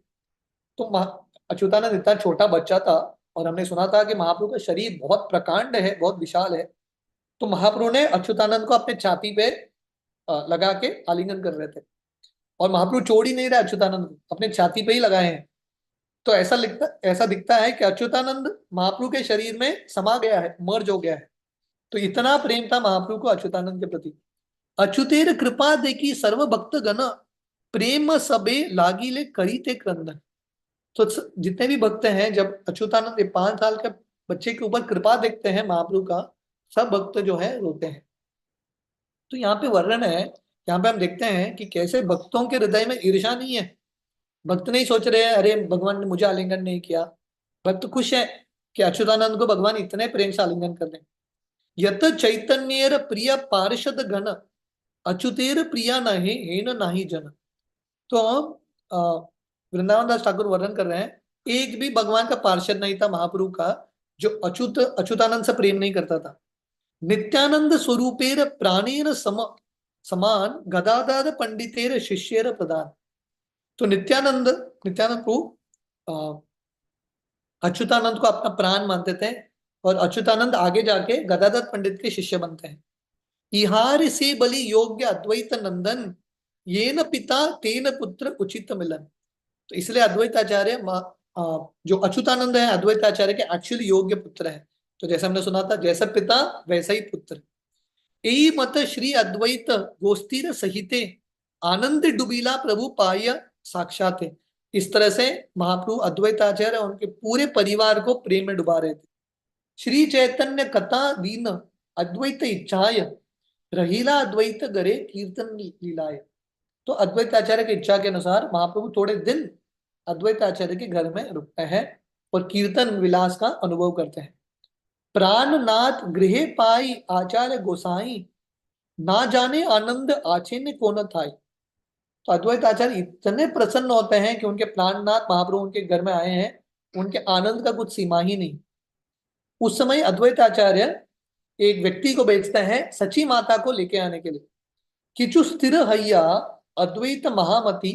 तो अच्युतानंद इतना छोटा बच्चा था और हमने सुना था कि महाप्रभु का शरीर बहुत प्रकांड है, बहुत विशाल है। तो महाप्रभु ने अच्युतानंद को अपने छाती पे लगा के आलिंगन कर रहे थे और महाप्रभु छोड़ ही नहीं रहे अच्युतानंद को, अपने छाती पे ही लगाए हैं। तो ऐसा दिखता है कि अच्युतानंद महाप्रभु के शरीर में समा गया है, मर्ज हो गया है। तो इतना प्रेम था महाप्रभु को अच्युतानंद के प्रति। अच्युतेर कृपा देखी सर्व भक्त गण प्रेम सबे लागिले करीते क्रंदन। तो जितने भी भक्त हैं, जब अच्युतानंद 5 साल के बच्चे के ऊपर कृपा देखते हैं महाप्रभु का, सब भक्त जो है रोते हैं। तो यहाँ पे वर्णन है, यहाँ पे हम देखते हैं कि कैसे भक्तों के हृदय में ईर्ष्या नहीं है। भक्त नहीं सोच रहे हैं अरे भगवान ने मुझे आलिंगन नहीं किया। भक्त खुश है कि अच्युतानंद को भगवान इतने प्रेम से आलिंगन कर रहे हैं। यत चैतन्येर प्रिय पार्षद घन अच्युतेर प्रिया नहीं हेन नाही जन। तो वृंदावन दास ठाकुर वर्णन कर रहे हैं, एक भी भगवान का पार्षद नहीं था महाप्रभु का जो अच्युतानंद से प्रेम नहीं करता था। नित्यानंद स्वरूपेर प्राणेर समान गदाधर पंडितेर शिष्येर प्रदान। तो नित्यानंद प्रभु अच्युतानंद को अपना प्राण मानते थे और अच्युतानंद आगे जाके गदाधर पंडित के शिष्य बनते हैं। इहार से बलि योग्य अद्वैत नंदन ये न पिता तेन पुत्र उचित मिलन। तो इसलिए अद्वैताचार्य जो अच्युतानंद है अद्वैताचार्य के एक्चुअली योग्य पुत्र है। तो जैसे हमने सुना था, जैसा पिता वैसा ही पुत्र। यही मत श्री अद्वैत गोस्तीर सहिते आनंद डुबीला प्रभु पाय साक्षात। इस तरह से महाप्रभु अद्वैताचार्य और उनके पूरे परिवार को प्रेम में डुबा रहे थे। श्री चैतन्य कथा दीन अद्वैत इच्छाय रहीला अद्वैत गरे कीर्तन लीलाय। तो अद्वैताचार्य की इच्छा के अनुसार महाप्रभु थोड़े दिन अद्वैताचार्य के घर में रुकते हैं और कीर्तन विलास का अनुभव करते हैं। प्राणनाथ गृह पाई आचार्य गोसाई ना जाने आनंद आचेन्य को न थाई। तो अद्वैत आचार्य इतने प्रसन्न होते हैं कि उनके प्राणनाथ महाप्रभु उनके घर में आए हैं, उनके आनंद का कुछ सीमा ही नहीं। उस समय अद्वैत आचार्य एक व्यक्ति को भेजते हैं सची माता को लेके आने के लिए। किचु स्थिर हैया अद्वैत महामति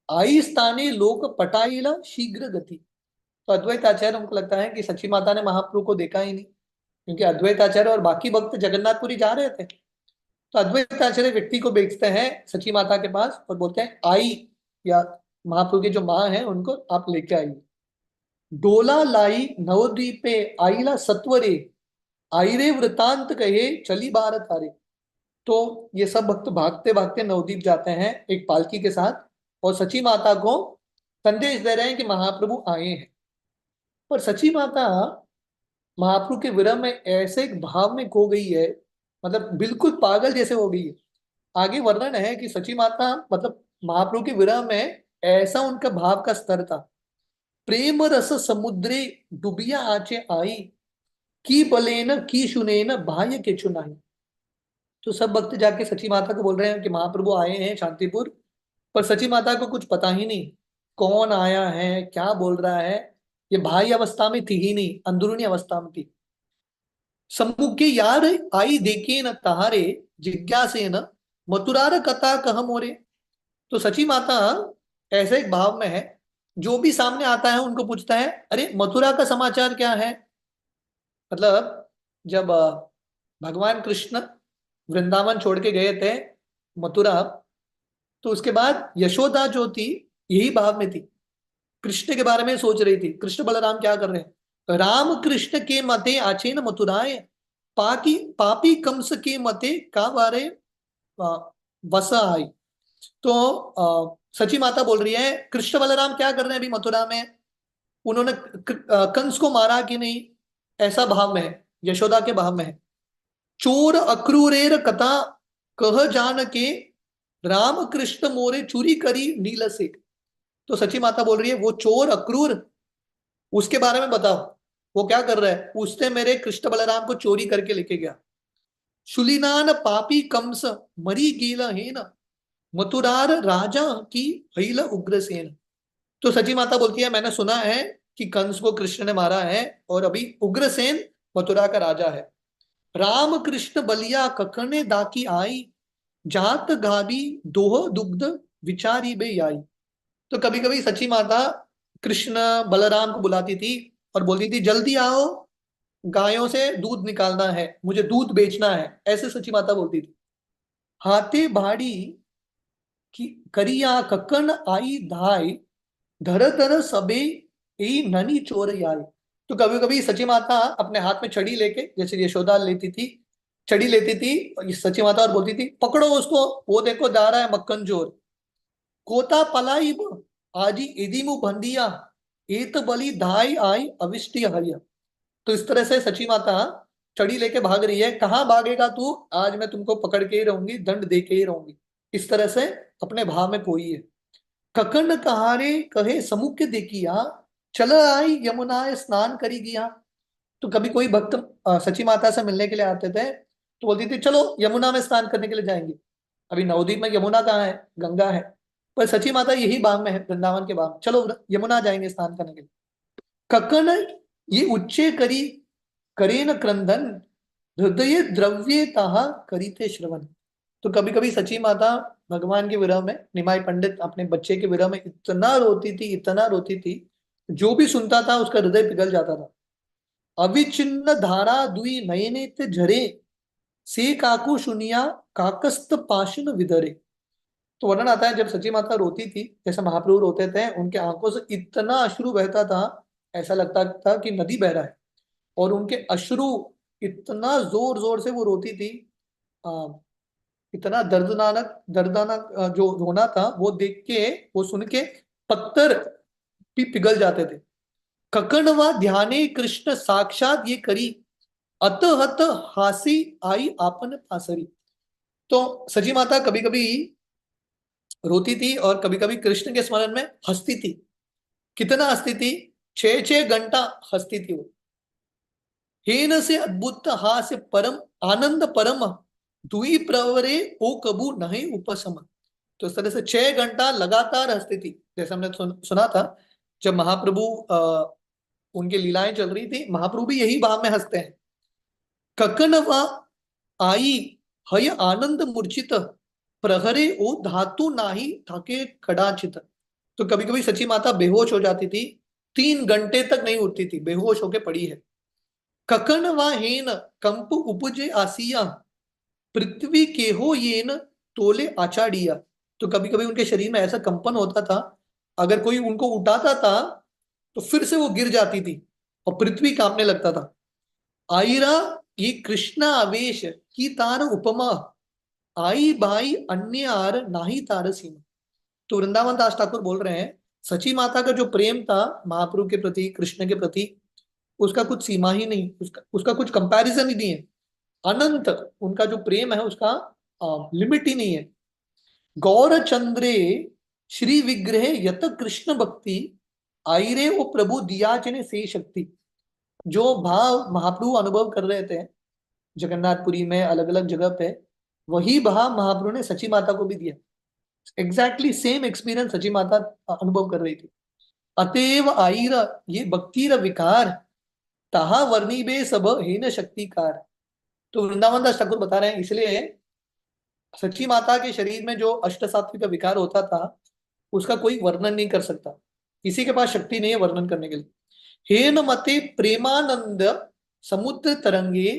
आई स्थाने लोक पटाइला शीघ्र गति। तो अद्वैत आचार्य, उनको लगता है कि सची माता ने महाप्रभु को देखा ही नहीं, क्योंकि अद्वैत आचार्य और बाकी भक्त जगन्नाथपुरी जा रहे थे। तो अद्वैत आचार्य व्यक्ति को भेजते हैं सची माता के पास और बोलते हैं आई, या महाप्रभु की जो माँ है उनको आप लेके आइए। डोला लाई नवद्वीपे आईला सत्वरे आईरे वृतांत कहे चली भारत आरे। तो ये सब भक्त भागते भागते नवद्वीप जाते हैं एक पालकी के साथ और सची माता को संदेश दे रहे हैं कि महाप्रभु आए हैं। पर सची माता महाप्रभु के विरह में ऐसे एक भाव में खो गई है, मतलब बिल्कुल पागल जैसे हो गई है। आगे वर्णन है कि सची माता मतलब महाप्रभु के विरह में ऐसा उनका भाव का स्तर था। प्रेम रस समुद्रे डुबिया आचे आई, की बलेन की सुनेन बाह्य के चुनाई। तो सब भक्त जाके सची माता को बोल रहे हैं कि महाप्रभु आए हैं शांतिपुर, पर सची माता को कुछ पता ही नहीं कौन आया है, क्या बोल रहा है। ये बाह्य अवस्था में थी ही नहीं, अंदरूनी अवस्था में थी। सम्मुखे यार आई देखे न तहारे, जिज्ञासे न मथुरार कथा कह मोरे। तो सची माता ऐसे एक भाव में है, जो भी सामने आता है उनको पूछता है, अरे मथुरा का समाचार क्या है। मतलब जब भगवान कृष्ण वृंदावन छोड़ के गए थे मथुरा, तो उसके बाद यशोदा जो थी यही भाव में थी, कृष्ण के बारे में सोच रही थी, कृष्ण बलराम क्या कर रहे हैं। राम कृष्ण के मते आचेन मथुराए, पाकी पापी कंस के मते का बारे वस आई। तो सची माता बोल रही है, कृष्ण बलराम क्या कर रहे हैं अभी मथुरा में, उन्होंने कंस को मारा कि नहीं, ऐसा भाव में है, यशोदा के भाव में है। चोर अक्रूरेर कथा कह जान के, राम कृष्ण मोरे चूरी करी नील से। तो सची माता बोल रही है, वो चोर अक्रूर, उसके बारे में बताओ, वो क्या कर रहा है, उसने मेरे कृष्ण बलराम को चोरी करके लेके गया। शुलिनान पापी कंस मरी गील हेन, मथुरार राजा की भैल उग्रसेन। तो सची माता बोलती है, मैंने सुना है कि कंस को कृष्ण ने मारा है, और अभी उग्रसेन मथुरा का राजा है। राम कृष्ण बलिया कखने दाकी आई, जात गावी दोह दुग्ध विचारी बे आई। तो कभी कभी सची माता कृष्ण बलराम को बुलाती थी और बोलती थी, जल्दी आओ, गायों से दूध निकालना है, मुझे दूध बेचना है, ऐसे सची माता बोलती थी। हाथे भाड़ी की करिया ककन आई धाय, धर धर सबे ई ननी चोर आई। तो कभी कभी सची माता अपने हाथ में छड़ी लेके, जैसे यशोदा लेती थी, छड़ी लेती थी और ये सची माता और बोलती थी, पकड़ो उसको, वो देखो जा रहा है मक्खन चोर। कोता पलाई आजी इदिमु बंदिया, एत बलि धाई आई अविष्टि हरिया। तो इस तरह से सची माता छड़ी लेके भाग रही है, कहाँ भागेगा तू, आज मैं तुमको पकड़ के ही रहूंगी, दंड दे के ही रहूंगी। इस तरह से अपने भाव में कोई है। ककन कहारे कहे समुख देखिया, चल आई यमुना स्नान करी गया। तो कभी कोई भक्त सची माता से मिलने के लिए आते थे, तो बोलती थी, चलो यमुना में स्नान करने के लिए जाएंगे। अभी नवद्वीप में यमुना कहाँ है, गंगा है, पर सची माता यही बाग में है, वृंदावन के बाग, चलो यमुना जाएंगे स्नान करने के लिए। ककन ये उच्चे करी करे न क्रंदन, हृदय द्रव्ये ताहा करी थे श्रवण। तो कभी कभी सची माता भगवान के विरह में, निमाई पंडित अपने बच्चे के विरह में इतना रोती थी, इतना रोती थी, जो भी सुनता था उसका हृदय पिघल जाता था। अविचिन्न धारा दुई नयने ते झरे, से काकू सुनिया काकस्त पाशन विदरे। तो वर्णन आता है, जब सची माता रोती थी, जैसे महाप्रभु रोते थे, उनके आंखों से इतना अश्रु बहता था, ऐसा लगता था कि नदी बह रहा है। और उनके अश्रु, इतना जोर जोर से वो रोती थी, आ, इतना दर्दनाक जो रोना था, वो देख के, वो सुन के पत्थर भी पिघल जाते थे। ककणवा ध्याने कृष्ण साक्षात ये करी, अत हत हासी आई आपन पासरी। तो सची माता कभी कभी रोती थी और कभी कभी कृष्ण के स्मरण में हंसती थी। कितना हंसती थी, 6-6 घंटा हंसती थी वो। हेन से अद्भुत हास्य परम आनंद परम, दुई प्रवरे ओ कबू नहीं उपसम। तो इस तरह से 6 घंटा लगातार हंसती थी। जैसे हमने सुना था, जब महाप्रभु उनकी लीलाएं चल रही थी, महाप्रभु भी यही भाव में हंसते हैं। ककनवा आई हय आनंद मूर्छित, प्रहरे ओ धातु नाही थके कदाचित। तो कभी कभी सची माता बेहोश हो जाती थी, 3 घंटे तक नहीं उठती थी, बेहोश होके पड़ी है। ककनवा हेन कंप उपजे आसिया, पृथ्वी केहो येन तोले आचाड़िया। तो कभी कभी उनके शरीर में ऐसा कंपन होता था, अगर कोई उनको उठाता था तो फिर से वो गिर जाती थी और पृथ्वी कांपने लगता था। आईरा ये कृष्णा आवेश की तार उपमा, आई भाई अन्य आर नाही तार सीमा। तो वृंदावन दास ठाकुर बोल रहे हैं, सची माता का जो प्रेम था महाप्रभु के प्रति, कृष्ण के प्रति, उसका कुछ सीमा ही नहीं, उसका कुछ कंपैरिजन ही नहीं है। अनंत उनका जो प्रेम है, उसका लिमिट ही नहीं है। गौर चंद्रे श्री विग्रह यत कृष्ण भक्ति आयरे वो प्रभु दिया जिन्हें से शक्ति। जो भाव महाप्रभु अनुभव कर रहे थे जगन्नाथपुरी में अलग अलग जगह पे, वही भाव महाप्रभु ने सची माता को भी दिया। एग्जैक्टली सेम एक्सपीरियंस सची माता अनुभव कर रही थी। अतएव आईर ये भक्तिर विकार तहा वर्णी बे सब हेन शक्तिकार। तो वृंदावन दास ठाकुर बता रहे हैं इसलिए सच्ची माता के शरीर में जो अष्ट सात्विक विकार होता था उसका कोई वर्णन नहीं कर सकता, किसी के पास शक्ति नहीं है वर्णन करने के लिए। हेन मते प्रेमानंद समुद्र तरंगे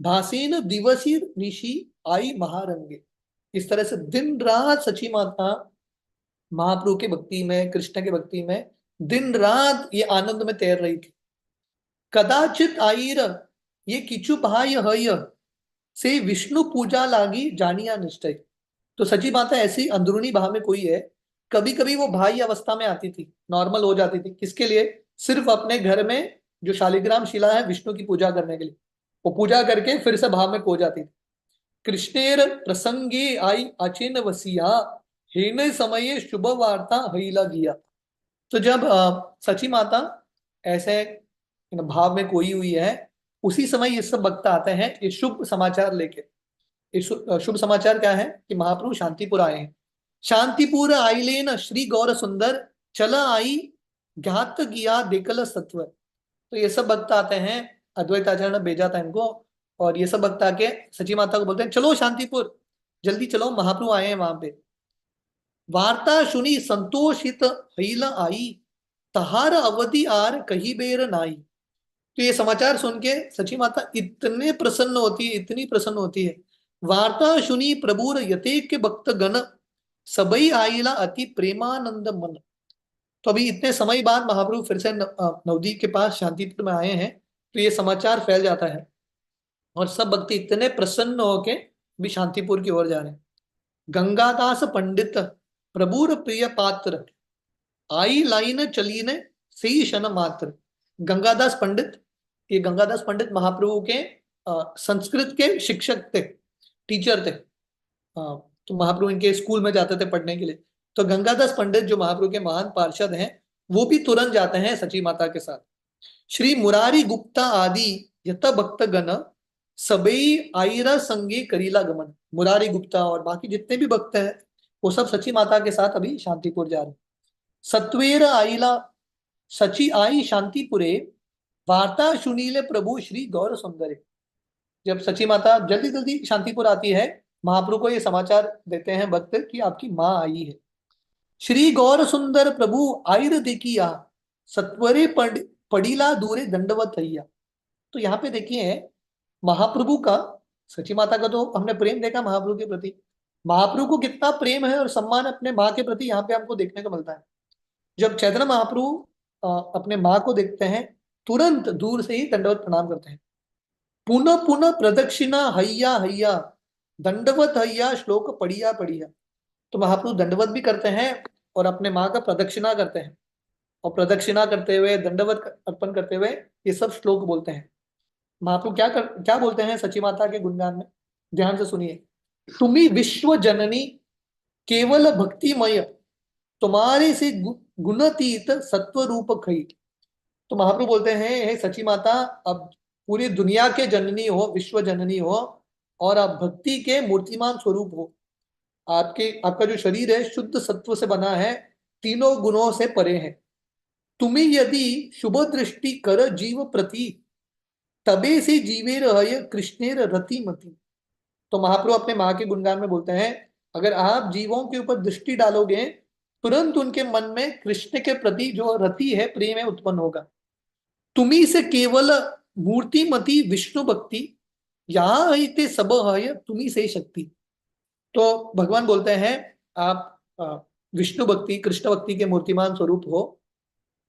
भासीन दिवसी निशी आई महारंगे। इस तरह से दिन रात सची माता महाप्रभु के भक्ति में, कृष्ण के भक्ति में दिन रात ये आनंद में तैर रही थी। कदाचित आईर ये किचु भाय हय से विष्णु पूजा लागी जानिया निश्चय। तो सची माता ऐसी अंदरूनी भाव में कोई है, कभी कभी वो भाई अवस्था में आती थी, नॉर्मल हो जाती थी। किसके लिए? सिर्फ अपने घर में जो शालिग्राम शिला है विष्णु की पूजा करने के लिए, वो पूजा करके फिर से भाव में खो जाती थी। कृष्णेर प्रसंगे आई अचिन वसिया हेन समय शुभ वार्ता हईला गिया। तो जब सची माता ऐसे भाव में खोई हुई है, उसी समय ये सब भक्त आते हैं ये शुभ समाचार लेके। ये शुभ समाचार क्या है कि महाप्रभु शांतिपुर आए हैं। शांतिपुर आइलेन श्री गौर सुंदर चला आई ज्ञात किया देखल सत्व। तो ये सब भक्त आते हैं, अद्वैत आचार्य ने भेजा था इनको, और ये सब भक्त आके सची माता को बोलते हैं चलो शांतिपुर, जल्दी चलो महाप्रभु आए हैं वहां पे। वार्ता सुनी संतोषित हईला आई तहार अवधि आर कही बेर नाई। तो ये समाचार सुन के सची माता इतने प्रसन्न होती है, इतनी प्रसन्न होती है। वार्ता सुनी प्रभुर यतेक के भक्त गण सबई आईला अति प्रेमानंद मन। तो अभी इतने समय बाद महाप्रभु फिर से नवदीप के पास शांतिपुर में आए हैं, तो ये समाचार फैल जाता है और सब भक्त इतने प्रसन्न होके भी शांतिपुर की ओर जा रहे हैं। गंगादास पंडित प्रभुर प्रिय पात्र आई लाइन चलीने सही शन मात्र। गंगादास पंडित, ये गंगादास पंडित महाप्रभु के संस्कृत के शिक्षक थे, टीचर थे। तो महाप्रभु इनके स्कूल में जाते थे पढ़ने के लिए। तो गंगादास पंडित जो महाप्रभु के महान पार्षद हैं, वो भी तुरंत जाते हैं सची माता के साथ। श्री मुरारी गुप्ता आदि यत भक्त गण सबई आयरा संगे करीला गमन। मुरारी गुप्ता और बाकी जितने भी भक्त हैं वो सब सची माता के साथ अभी शांतिपुर जा रहे हैं। सत्वेर आईला सची आई शांतिपुरे वार्ता सुनीले प्रभु श्री गौर सुंदरे। जब सची माता जल्दी जल्दी शांतिपुर आती है, महाप्रभु को ये समाचार देते हैं भक्त कि आपकी माँ आई है। श्री गौर सुंदर प्रभु आयर देखिया सत्वरे पड़ीला दूरे दंडवत हैया। तो यहाँ पे देखिए महाप्रभु का, सची माता का तो हमने प्रेम देखा महाप्रभु के प्रति, महाप्रभु को कितना प्रेम है और सम्मान अपने माँ के प्रति यहाँ पे हमको देखने को मिलता है। जब चैतन्य महाप्रभु अपने माँ को देखते हैं, तुरंत दूर से ही दंडवत प्रणाम करते हैं। पुनः पुनः प्रदक्षिणा हैया हैया दंडवत हैया श्लोक पढ़िया पढ़िया। तो महाप्रभु दंडवत भी करते हैं और अपने माँ का प्रदक्षिणा करते हैं, और प्रदक्षिणा करते हुए दंडवत अर्पण करते हुए ये सब श्लोक बोलते हैं। महाप्रभु क्या बोलते हैं सची माता के गुणगान में, ध्यान से सुनिए। तुम्ही विश्व जननी केवल भक्तिमय तुम्हारे से गुणातीत सत्व रूप खई। तो महाप्रभु बोलते हैं हे सची माता, अब पूरी दुनिया के जननी हो, विश्व जननी हो, और आप भक्ति के मूर्तिमान स्वरूप हो। आपका जो शरीर है शुद्ध सत्व से बना है, तीनों गुणों से परे है। तुम्हें यदि शुभ दृष्टि कर जीव प्रति तबे से जीवे रह कृष्णेर रति मति। तो महाप्रभु अपने माँ के गुणगान में बोलते हैं, अगर आप जीवों के ऊपर दृष्टि डालोगे तुरंत उनके मन में कृष्ण के प्रति जो रति है, प्रेम है, उत्पन्न होगा। तुम्ही से केवल मूर्तिमती विष्णु भक्ति यहाँ हिते सब है तुम्ही से शक्ति। तो भगवान बोलते हैं आप विष्णु भक्ति, कृष्ण भक्ति के मूर्तिमान स्वरूप हो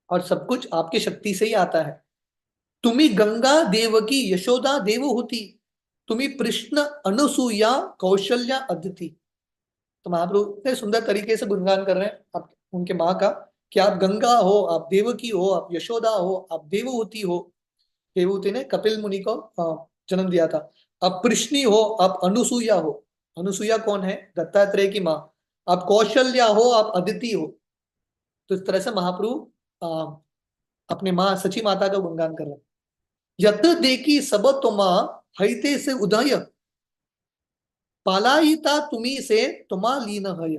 और सब कुछ आपकी शक्ति से ही आता है। तुम्ही गंगा देवकी यशोदा देवहूति तुम्ही कृष्ण अनुसूया कौशल्या अदिति। तो महाप्रभु इतने सुंदर तरीके से गुणगान कर रहे हैं आप उनके माँ का, कि आप गंगा हो, आप देवकी हो, आप यशोदा हो, आप देवहूति हो। देवहूति ने कपिल मुनि को जन्म दिया था। आप कृष्णी हो, आप अनुसूया हो। अनुसूया कौन है? दत्तात्रेय की माँ। आप कौशल्या हो, आप अदिति हो। तो इस तरह से महाप्रभु आ, अपने माँ सची माता का गुणगान कर रहे हैं। यत देखी सब तुमा हईते से उदय, पालायिता तुम्ही से तुमा लीन हय।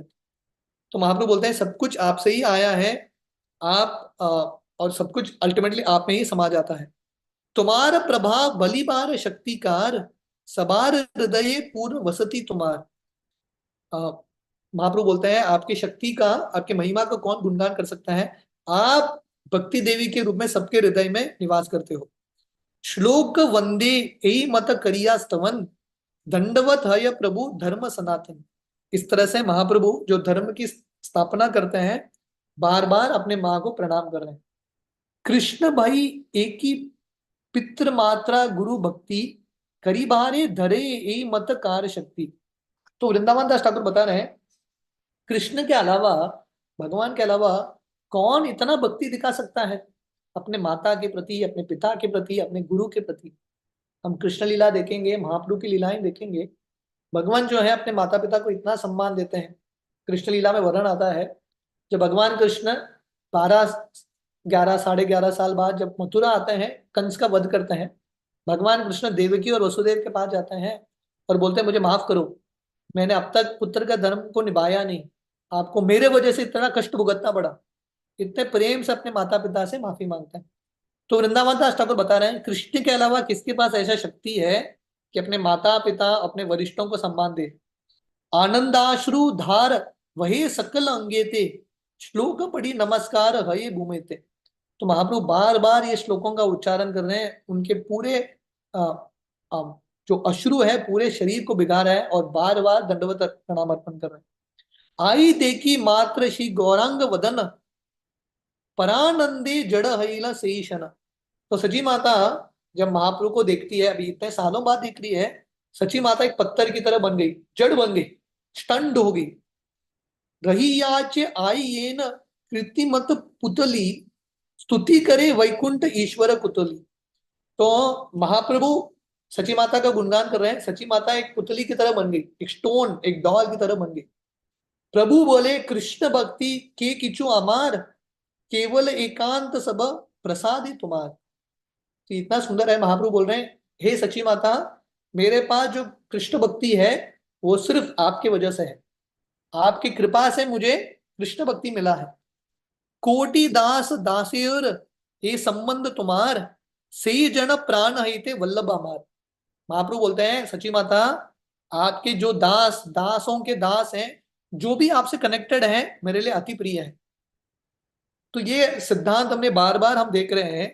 तो महाप्रभु बोलते हैं सब कुछ आपसे ही आया है, आप और सब कुछ अल्टीमेटली आप में ही समा जाता है। तुम्हार प्रभाव बलिबार शक्तिकार, सबार हृदय पूर्ण वसती तुम्हार। अ, महाप्रभु बोलते हैं आपकी शक्ति का, आपकी महिमा का कौन गुणगान कर सकता है। आप भक्ति देवी के रूप में सबके हृदय में निवास करते हो। श्लोक वंदे यही मत करिया स्तवन, दंडवत है प्रभु धर्म सनातन। इस तरह से महाप्रभु जो धर्म की स्थापना करते हैं, बार बार अपने माँ को प्रणाम कर रहे हैं। कृष्ण भाई एक ही पितृ मात्रा गुरु भक्ति, करीबारे धरे ए मत कार शक्ति। तो वृंदावन दास ठाकुर बता रहे हैं कृष्ण के अलावा, भगवान के अलावा कौन इतना भक्ति दिखा सकता है अपने माता के प्रति, अपने पिता के प्रति, अपने गुरु के प्रति। हम कृष्ण लीला देखेंगे, महाप्रभु की लीलाएं देखेंगे, भगवान जो है अपने माता पिता को इतना सम्मान देते हैं। कृष्ण लीला में वर्णन आता है जब भगवान कृष्ण 12, 11, 11.5 साल बाद जब मथुरा आते हैं, कंस का वध करते हैं, भगवान कृष्ण देवकी और वसुदेव के पास जाते हैं और बोलते हैं मुझे माफ करो, मैंने अब तक पुत्र का धर्म को निभाया नहीं, आपको मेरे वजह से इतना कष्ट भुगतना पड़ा। इतने प्रेम से अपने माता पिता से माफी मांगते हैं। तो वृंदावन दास ठाकुर बता रहे हैं कृष्ण के अलावा किसके पास ऐसा शक्ति है कि अपने माता पिता, अपने वरिष्ठों को सम्मान दे। आनंदाश्रु धार वही सकल अंगे थे, श्लोक पढ़ी नमस्कार हये भूमे थे। तो महाप्रभु बार बार ये श्लोकों का उच्चारण कर रहे हैं, उनके पूरे आ, आ, जो अश्रु है पूरे शरीर को भिगा रहा है और बार बार दंडवत प्रणाम अर्पण कर रहे हैं। आई देखी मात्र श्री गौरांग वदन, परानंदे जड़ हईला शेषन। तो सची माता जब महाप्रभु को देखती है, अभी इतने सालों बाद दिख रही है, सची माता एक पत्थर की तरह बन गई, जड़ बन गई, स्टंड हो गई। रही याच आई येन कृतिमत पुतली, स्तुति करे वैकुंठ ईश्वर कुतली। तो महाप्रभु सची माता का गुणगान कर रहे हैं, सची माता एक पुतली की तरह बन गई, एक स्टोन, एक डॉल की तरह बन गई। प्रभु बोले कृष्ण भक्ति के किचु अमार, केवल एकांत सब प्रसादी तुम्हार। तो इतना सुंदर है, महाप्रभु बोल रहे हैं हे सची माता, मेरे पास जो कृष्ण भक्ति है वो सिर्फ आपके वजह से है, आपकी कृपा से मुझे कृष्ण भक्ति मिला है। कोटि दास दासियोर ये संबंध तुम्हार, से जन प्राण हिते वल्लभ हमार। महाप्रभु बोलते हैं सची माता, आपके जो दास, दासों के दास हैं, जो भी आपसे कनेक्टेड है, मेरे लिए अति प्रिय है। तो ये सिद्धांत हमने बार बार हम देख रहे हैं।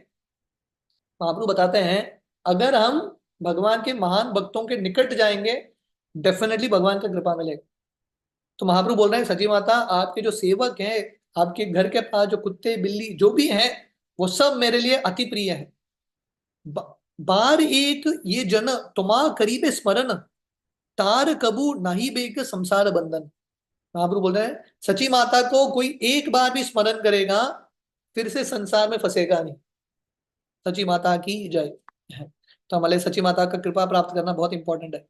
महाप्रभु बताते हैं अगर हम भगवान के महान भक्तों के निकट जाएंगे, डेफिनेटली भगवान का कृपा मिलेगा। तो महाप्रभु बोल रहे हैं सची माता, आपके जो सेवक हैं, आपके घर के पास जो कुत्ते बिल्ली जो भी हैं, वो सब मेरे लिए अति प्रिय है। बार एक ये जन तुम्हारा करीब स्मरण, तार कबू नहीं बेक संसार बंधन। महाप्रभु बोल रहे हैं सची माता को कोई एक बार भी स्मरण करेगा, फिर से संसार में फंसेगा नहीं। सची माता की जय। तो हमारे सची माता का कृपा प्राप्त करना बहुत इंपॉर्टेंट है।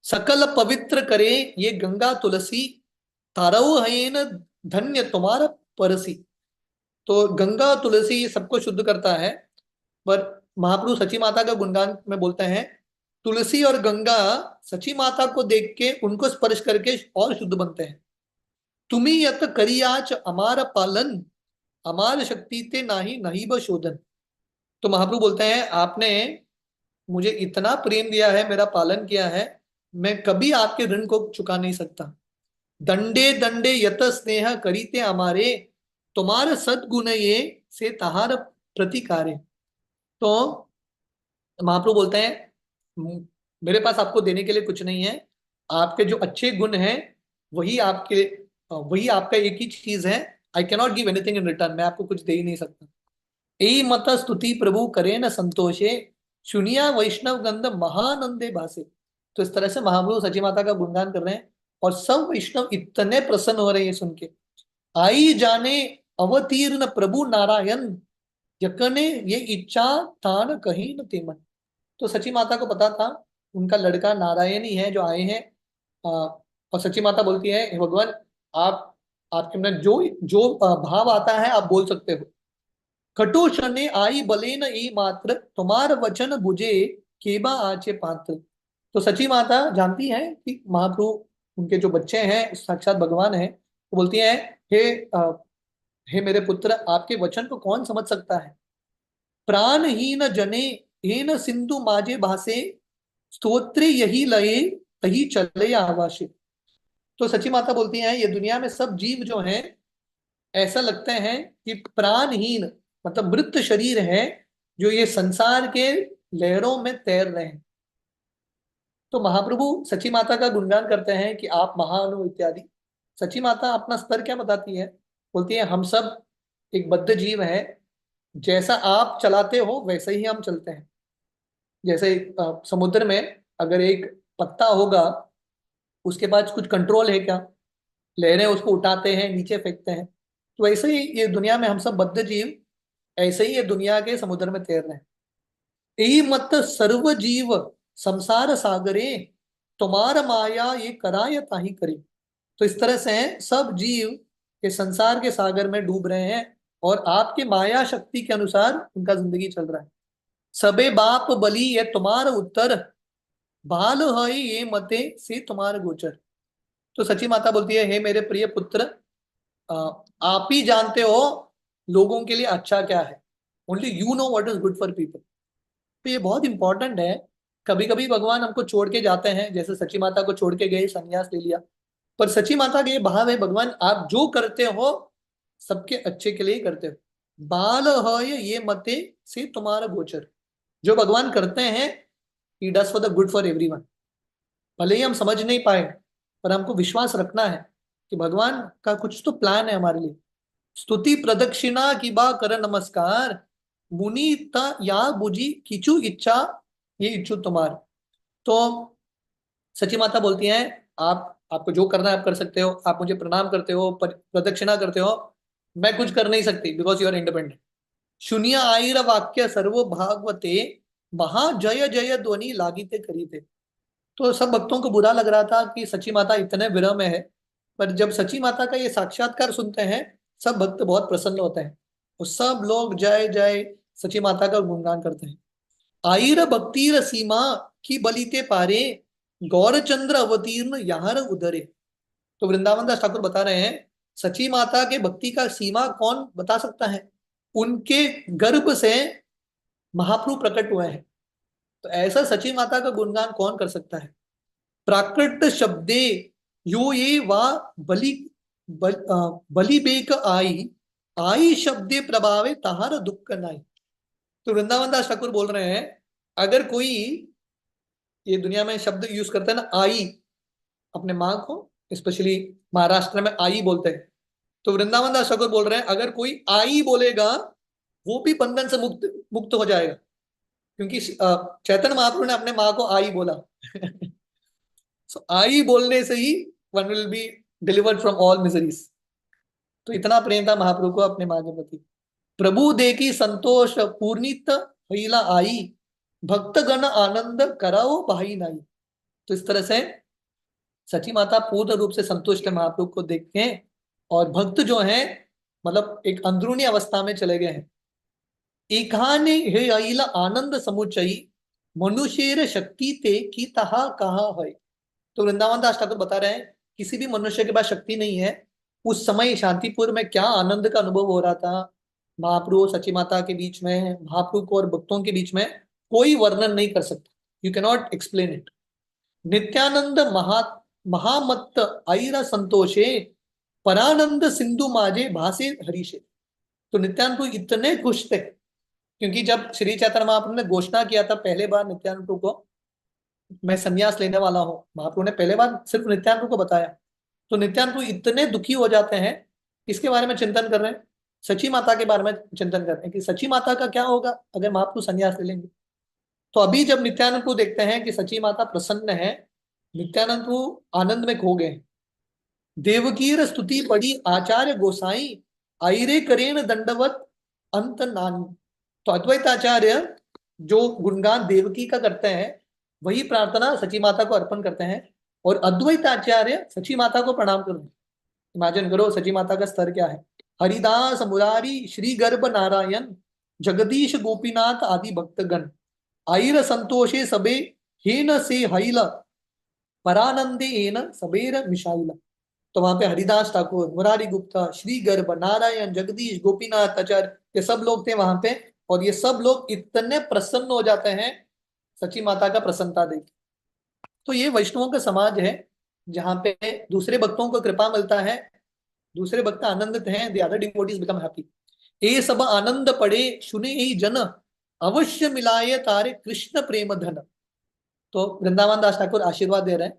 सकल पवित्र करे ये गंगा तुलसी, तारव हयेन धन्य तुम्हारा परसी। तो गंगा तुलसी सबको शुद्ध करता है, पर महाप्रभु सची माता का गुणगान में बोलते हैं तुलसी और गंगा सची माता को देख के, उनको स्पर्श करके और शुद्ध बनते हैं। तुम्ही यत करियाच अमार पालन, अमार शक्ति ते नाही नहीं ब शोधन। तो महाप्रभु बोलते हैं आपने मुझे इतना प्रेम दिया है, मेरा पालन किया है, मैं कभी आपके ऋण को चुका नहीं सकता। दंडे दंडे यत स्नेह करीते हमारे, तुम्हारे सदगुण ये से तहार प्रतिकारे। तो महाप्रभु बोलते हैं मेरे पास आपको देने के लिए कुछ नहीं है, आपके जो अच्छे गुण हैं वही आपके, वही आपका एक ही चीज है। I cannot give anything in return, मैं आपको कुछ दे ही नहीं सकता। यही मत स्तुति प्रभु करे न संतोषे, सुनिया वैष्णव गंध महानंदे भासे। तो इस तरह से महाप्रभु सची माता का गुणगान कर रहे हैं और सब वैष्णव इतने प्रसन्न हो रहे हैं सुन के। आई जाने अवतीर्ण प्रभु नारायण, यकने ये इच्छा तान कहीं न तेमन। तो सची माता को पता था उनका लड़का नारायण ही है जो आए हैं। और सची माता बोलती है हे भगवान, आप, आपके अंदर जो जो भाव आता है आप बोल सकते हो। खटो शने आई बले न ई मात्र, तुम्हार वचन बुझे केबा आचे पात्र। तो सची माता जानती है कि महाप्रभु उनके जो बच्चे हैं साक्षात भगवान है, तो बोलती है, हे हे मेरे पुत्र, आपके वचन को कौन समझ सकता है। प्राणहीन जने हेन सिंधु माजे भासे, स्तोत्रे यही लये तही चले आवासे। तो सची माता बोलती हैं ये दुनिया में सब जीव जो हैं ऐसा लगते हैं कि प्राणहीन, मतलब मृत शरीर है, जो ये संसार के लहरों में तैर रहे हैं। तो महाप्रभु सची माता का गुणगान करते हैं कि आप महान हो इत्यादि। सची माता अपना स्तर क्या बताती है, बोलती है हम सब एक बद्ध जीव है, जैसा आप चलाते हो वैसे ही हम चलते हैं। जैसे समुद्र में अगर एक पत्ता होगा, उसके पास कुछ कंट्रोल है क्या, लहरें उसको उठाते हैं नीचे फेंकते हैं, तो वैसे ही ये दुनिया में हम सब बद्ध जीव ऐसे ही ये दुनिया के समुद्र में तैर रहे हैं। यही मत सर्व जीव संसार सागरे, तुम्हार माया ये कराय ताही करे। तो इस तरह से सब जीव के संसार के सागर में डूब रहे हैं और आपके माया शक्ति के अनुसार उनका जिंदगी चल रहा है। सबे बाप बलि ये तुम्हार उत्तर, बाल है ये मते से तुम्हार गोचर। तो सची माता बोलती है, हे मेरे प्रिय पुत्र, अ, आप ही जानते हो लोगों के लिए अच्छा क्या है। Only you know what is good for people. तो ये बहुत इंपॉर्टेंट है। कभी कभी भगवान हमको छोड़ के जाते हैं, जैसे सची माता को छोड़ के गए, संन्यास ले लिया, पर सची माता का ये भाव है, भगवान आप जो करते हो सबके अच्छे के लिए ही करते हो। बाल है ये मते से तुम्हारा गोचर। जो भगवान करते हैं he does for the good for everyone. भले ही हम समझ नहीं पाए, पर हमको विश्वास रखना है कि भगवान का कुछ तो प्लान है हमारे लिए। स्तुति प्रदक्षिणा की बा कर नमस्कार, मुनि ता या बुझी किचु इच्छा ये इच्छु तुम्हार। तो सची माता बोलती हैं, आप, आपको जो करना है आप कर सकते हो, आप मुझे प्रणाम करते हो, प्रदक्षिणा करते हो, मैं कुछ कर नहीं सकती बिकॉज यू आर इंडिपेंडेंट। शून्य आईर वाक्य सर्व भागवते, महा जय जय ध्वनि लागिते करीते। तो सब भक्तों को बुरा लग रहा था कि सची माता इतने विरह में है, पर जब सची माता का ये साक्षात्कार सुनते हैं सब भक्त बहुत प्रसन्न होते हैं और सब लोग जय जय सची माता का गुणगान करते हैं। आईर भक्तिर सीमा की बलिते पारे, गौरचंद्र अवतीर्ण यहाँ उदरे। तो वृंदावन दास ठाकुर बता रहे हैं, सची माता के भक्ति का सीमा कौन बता सकता है, उनके गर्भ से महाप्रभु प्रकट हुए हैं। तो ऐसा सची माता का गुणगान कौन कर सकता है। प्राकृत शब्दे यो ये वा बलि बलि बेक आई, आई शब्दे प्रभावे तहार दुख नाई। तो वृंदावन दास ठाकुर बोल रहे हैं, अगर कोई ये दुनिया में शब्द यूज करता है ना, आई, अपने माँ को स्पेशली महाराष्ट्र में आई बोलते हैं, तो वृंदावन दास ठाकुर बोल रहे हैं अगर कोई आई बोलेगा वो भी बंधन से मुक्त मुक्त हो जाएगा, क्योंकि चैतन्य महाप्रभु ने अपने माँ को आई बोला। सो आई बोलने से ही one will be delivered from all miseries. तो इतना प्रेम था महाप्रभु को अपने माँ के प्रति। प्रभु देखी संतोष पूर्णित हईला आई, भक्त गण आनंद कराओ भाई नाई। तो इस तरह से सची माता पूर्ण रूप से संतुष्ट है महाप्रभु को देख के, और भक्त जो हैं मतलब एक अंदरूनी अवस्था में चले गए हैं। एकाने हे अइला आनंद समुचयी, मनुष्य शक्ति ते की तहा कहा है। तो वृंदावन दास ठाकुर बता रहे हैं किसी भी मनुष्य के पास शक्ति नहीं है। उस समय शांतिपुर में क्या आनंद का अनुभव हो रहा था महाप्रभु सची माता के बीच में, महाप्रभु को और भक्तों के बीच में, कोई वर्णन नहीं कर सकता। You cannot explain it. Nityananda महामत्त आईरा संतोषे, परानंद सिंधु माजे भासे हरीशे। तो नित्यानंद इतने खुश थे, क्योंकि जब श्री चैतन्य महाप्रभु ने घोषणा किया था पहले बार नित्यानंद को, मैं संन्यास लेने वाला हूँ, महाप्रभु ने पहले बार सिर्फ नित्यानंद को बताया, तो नित्यानंद इतने दुखी हो जाते हैं। इसके बारे में चिंतन कर रहे हैं, सची माता के बारे में चिंतन कर रहे हैं कि सची माता का क्या होगा अगर महाप्रभु संन्यास ले लेंगे। तो अभी जब नित्यानंद को देखते हैं कि सची माता प्रसन्न है, नित्यानंद को आनंद में खो गए। देवकीर स्तुति पढ़ी आचार्य गोसाई, आईरे करेन दंडवत अंत नानी। तो अद्वैत आचार्य जो गुणगान देवकी का करते हैं वही प्रार्थना सची माता को अर्पण करते हैं, और अद्वैत आचार्य सची माता को प्रणाम करते हैं। इमेजिन करो सची माता का स्तर क्या है। हरिदास मुरारी श्री गर्भ नारायण जगदीश गोपीनाथ आदि भक्तगण आईर संतोषे सबे हेन से हईल परानंदे एन सबेर मिशाइल। तो वहां पे हरिदास ठाकुर, मुरारी गुप्ता, श्री गर्भ, नारायण, जगदीश, गोपीनाथ आचार्य, ये सब लोग थे वहां पे। और ये सब लोग इतने प्रसन्न हो जाते हैं सची माता का प्रसन्नता देख। तो ये वैष्णवों का समाज है जहाँ पे दूसरे भक्तों को कृपा मिलता है, दूसरे भक्त आनंदित हैं, the other devotees become happy. ये सब आनंद पड़े सुने ही जन अवश्य मिलाए तारे कृष्ण प्रेम धन। तो वृंदावन दास ठाकुर आशीर्वाद दे रहे हैं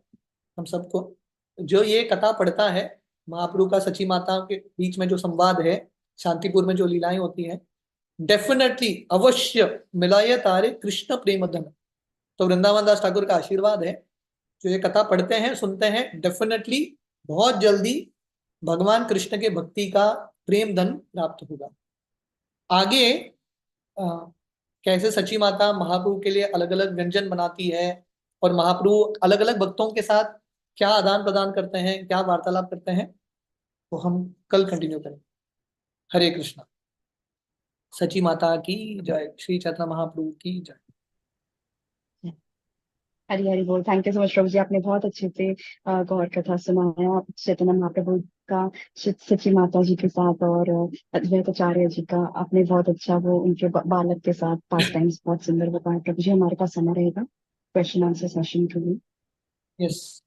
हम सबको। जो ये कथा पढ़ता है महाप्रभु का सची माता के बीच में जो संवाद है, शांतिपुर में जो लीलाएं होती हैं, डेफिनेटली अवश्य मिलाए तारे कृष्ण प्रेम धन। तो वृंदावन दास ठाकुर का आशीर्वाद है, जो ये कथा पढ़ते हैं सुनते हैं, डेफिनेटली बहुत जल्दी भगवान कृष्ण के भक्ति का प्रेम धन प्राप्त होगा। आगे अ, कैसे सची माता महाप्रभु के लिए अलग अलग व्यंजन बनाती है और महाप्रभु अलग अलग भक्तों के साथ क्या आदान प्रदान करते हैं, क्या वार्तालाप करते हैं, वो हम कल कंटिन्यू करें। हरे कृष्णा। सची माता की जय, श्री चैतन्य महाप्रभु की जय। हरी हरी बोल। थैंक यू सो मच प्रभु जी, आपने बहुत अच्छे से गौर कथा सुनाया चैतन्य महाप्रभु का सची माता जी के साथ, और अद्वैत आचार्य जी का आपने बहुत अच्छा वो उनके बालक के साथ पास टाइम्स बहुत सुंदर बताया। प्रभु जी हमारे पास समय रहेगा क्वेश्चन आंसर सेशन के लिए। यस।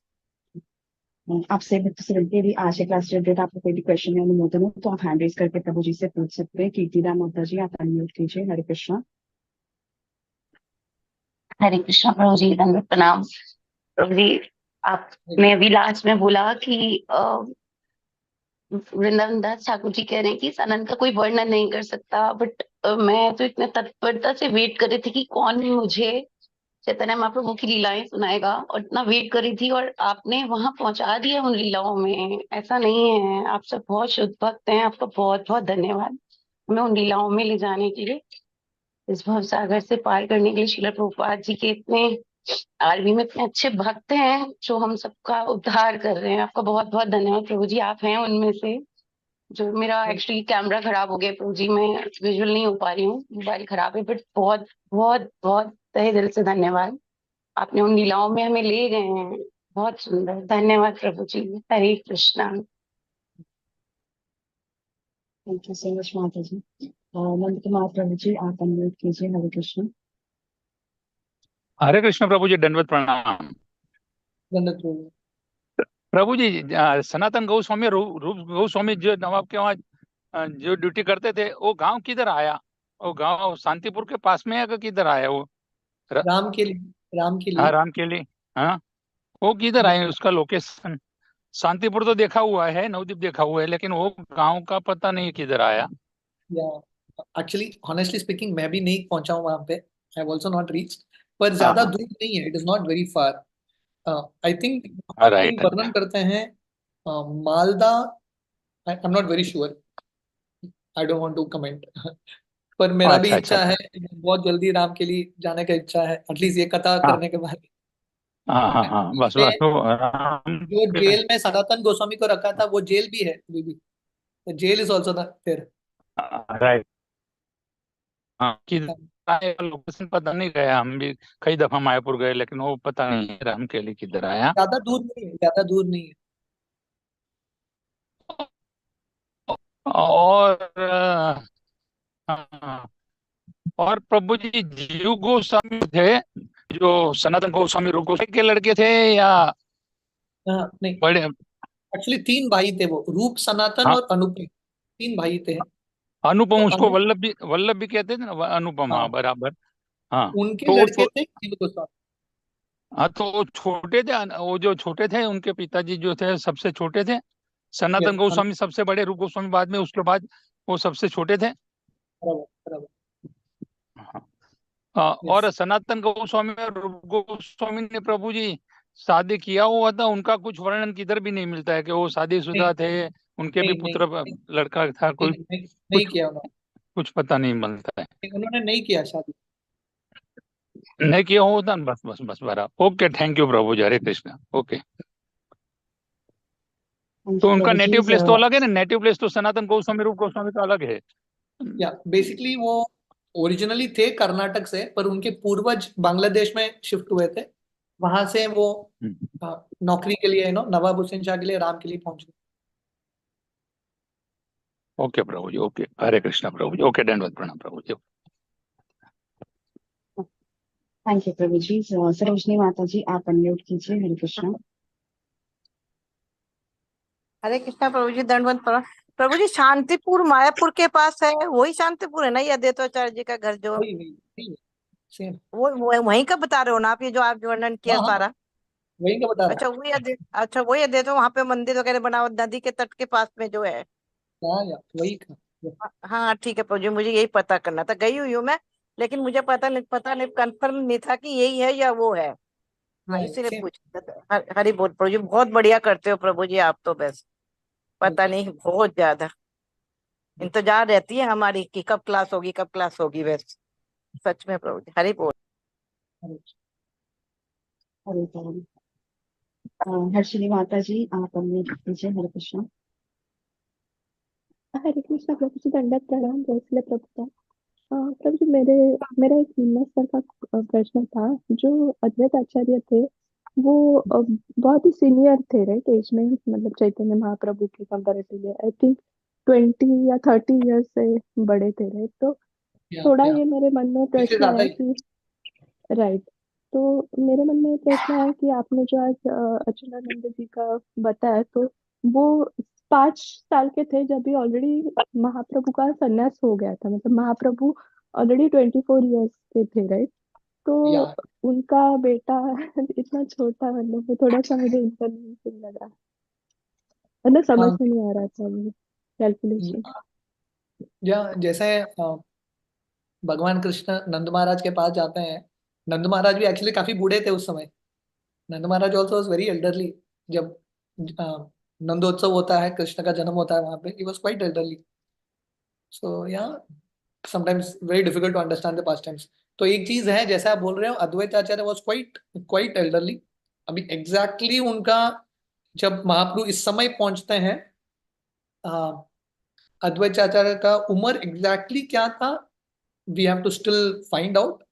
आपसे विनती भी आज के क्लास रिलेटेड आपको कोई भी क्वेश्चन या अनुमोदन हो तो आप हैंड रेज करके प्रभु जी से पूछ सकते हैं। कीर्तिदा माता जी आप अनम्यूट कीजिए। हरे कृष्णा। हरे कृष्णा प्रभु जी, दंडवत प्रणाम। प्रभु जी, आपने अभी लास्ट में बोला कि वृंदावन दास ठाकुर जी कह रहे हैं कि इस आनंद का कोई वर्णन नहीं कर सकता, बट मैं तो इतने तत्परता से वेट कर रही थी कि कौन मुझे चैतन्य महाप्रभु की लीलाएं सुनाएगा, और इतना वेट कर रही थी, और आपने वहां पहुंचा दिया उन लीलाओं में। ऐसा नहीं है, आप सब बहुत शुद्ध भक्त हैं, आपका बहुत बहुत धन्यवाद हमें उन लीलाओं में ले जाने के लिए, इस भव सागर से पार करने के लिए। श्रील प्रभुपाद जी के इतने आरवी में इतने अच्छे भक्त हैं जो हम सबका उद्धार कर रहे हैं। आपका बहुत बहुत धन्यवाद प्रभु जी, आप हैं उनमें से। जो मेरा एक्चुअली कैमरा खराब हो गया प्रभु जी, मैं विजुअल नहीं हो पा रही हूँ, मोबाइल खराब है, बट बहुत बहुत बहुत तहे दिल से धन्यवाद, आपने उन लीलाओं में हमें ले गए हैं। बहुत सुंदर, धन्यवाद प्रभु जी। Hare Krishna. Thank you so much माता जी। नंद कुमार प्रभु जी आप अनम्यूट कीजिए। हरे कृष्ण। हरे कृष्ण प्रभु जी, दंडवत प्रणाम। धन्यवाद प्रभु। प्रभु जी, सनातन गोस्वामी रूप गोस्वामी जो नवाब के वहाँ जो ड्यूटी करते थे, वो गांव किधर आया? वो गांव शांतिपुर के पास में है कि किधर आया वो? राम के लिए, राम के हाँ, लिए। राम के लिए। हाँ, वो किधर आए, उसका लोकेशन? शांतिपुर तो देखा हुआ है, नवदीप देखा हुआ है, लेकिन वो गांव का पता नहीं किधर आया। या एक्चुअली ऑनेस्टली स्पीकिंग मैं भी नहीं पहुंचा हूँ वहां पे, I have also not reached. पर हाँ ज्यादा हाँ, दूर नहीं है, it is not very far. I think right. वर्णन करते हैं Malda, I am not very sure, I don't want to comment. पर मेरा भी अच्छा अच्छा इच्छा अच्छा। है, बहुत जल्दी राम के लिए जाने का इच्छा है, एटलीस्ट ये कथा हाँ करने के बाद। हाँ हाँ हाँ, बस पे बस वो राम जो जेल में सनातन गोस्वामी को रखा था वो जेल भी है अभी भी, jail is also there. Right. हाँ, किधर लोकेशन पता नहीं, गया हम भी कई दफा मायापुर गए, लेकिन वो पता नहीं है राम के लिए किधर आया। ज्यादा दूर नहीं है, ज्यादा दूर नहीं है। और हाँ, और प्रभु जी, जीव गोस्वामी थे जो सनातन गोस्वामी, रूप गोस्वामी के लड़के थे या हाँ नहीं, बड़े? एक्चुअली तीन भाई थे वो, रूप, सनातन हाँ, और अनुपम, तीन भाई थे। तो अनुपम, उसको अनु वल्लभ भी कहते थे ना, अनुपम, हाँ हाँ, बराबर। हाँ, उनके तो वो लड़के थे जीव गोस्वामी। हाँ, तो वो छोटे थे, वो जो छोटे थे उनके पिताजी जो थे सबसे छोटे थे। यस, सनातन गोस्वामी सबसे बड़े, रूप गोस्वामी बाद में, उसके बाद वो सबसे छोटे थे। बराबर बराबर। हाँ। यस। और सनातन गोस्वामी और रूप गोस्वामी ने प्रभु जी शादी किया हुआ था, उनका कुछ वर्णन किधर भी नहीं मिलता है कि वो नहीं शादीशुदा थे, उनके भी नहीं नहीं पुत्र नहीं लड़का था नहीं कोई? नहीं, नहीं कुछ किया उन्होंने। कुछ पता नहीं मिलता है। उन्होंने नहीं किया शादी। नहीं किया होता, बस बस बस बराबर। Okay, thank you Prabhu ji, Hare Krishna. Okay. Thank तो यू उनका प्रभु जी। नेटिव प्लेस तो अलग है ना, नेटिव प्लेस तो सनातन गोस्वामी रूप गोस्वामी का अलग है। या बेसिकली वो ओरिजिनली थे कर्नाटक से, पर उनके पूर्वज बांग्लादेश में शिफ्ट हुए थे। वहां से वो नौकरी के लिए नवाब हुसैन शाह के लिए राम के लिए पहुंच गए। ओके प्रभु जी, ओके, हरे कृष्णा प्रभु जी, ओके, दंडवत प्रणाम प्रभु जी। थैंक यू प्रभु जी। सरोजनी माता जी, आप अनम्यूट कीजिए। हरे कृष्णा। हरे कृष्णा प्रभु जी, दंडवत प्रणाम। प्रभु जी, शांतिपुर मायापुर के पास है, वही शांतिपुर है ना, ये अद्वैताचार्य जी का घर जो वही वही वही, सेम। वो वहीं का बता रहे हो ना आप, ये जो आप वर्णन किया हाँ हाँ, सारा? वही का बता रहा अच्छा वही अच्छा वही अद्वैत, वहां पे मंदिर वगैरह बना हुआ नदी के तट के पास में जो है। हूँ। हाँ, या वही का। हाँ ठीक है प्रभु जी, मुझे यही पता करना था, गई हुई हूँ मैं, लेकिन मुझे पता नहीं कंफर्म नहीं था कि यही है या वो है। हाँ या इसीलिए सेम। पूछ हरी बोल प्रभु जी, बहुत बढ़िया करते हो प्रभु जी आप तो, बस पता नहीं बहुत ज्यादा इंतजार रहती है हमारी कि कब क्लास होगी कब क्लास होगी, बस सच में प्रभु जी हरी बोल। हरे कृष्ण। हर्षिनी माता जी, आप अनम्यूट कीजिए। हरे कृष्णा। हरे कृष्णा प्रभु जी, दंडवत प्रणाम। जय प्रभुपाद। प्रभु जी, मेरा एक निम्न स्तर का प्रश्न था। जो अद्वैत आचार्य थे वो बहुत ही सीनियर थे, राइट, एज में, मतलब चैतन्य महाप्रभु के कंपैरेटिवली आई थिंक 20 या 30 ईयर्स से बड़े थे, राइट। तो थोड़ा या ये मेरे मन में इससे प्रश्न ज्यादा है ही। कि, राइट, तो मेरे मन में प्रश्न है कि आपने जो आज अच्युतानंद जी का बताया, तो वो 5 साल के थे जब भी ऑलरेडी महाप्रभु का संन्यास हो गया था, मतलब महाप्रभु ऑलरेडी 24 ईयर्स के थे, राइट। तो या उनका बेटा इतना छोटा, मतलब वो थोड़ा सा मुझे इनकन्वीनियंट लगा, मतलब समझ हाँ, में नहीं आ रहा था वो कैलकुलेशन। या जैसे भगवान कृष्ण नंद महाराज के पास जाते हैं। नंद महाराज भी एक्चुअली काफी बूढ़े थे उस समय। नंद महाराज ऑल्सो वॉज वेरी एल्डरली। जब नंदोत्सव होता है, कृष्ण का जन्म होता है वहां पे, he was quite elderly. So yeah sometimes very difficult to understand the past times. तो एक चीज है, जैसे आप बोल रहे हो, Advaita Acharya was quite quite elderly. अभी एग्जैक्टली उनका जब महाप्रभु इस समय पहुंचते हैं, अद्वैत आचार्य का उम्र एग्जैक्टली क्या था, we have to still find out.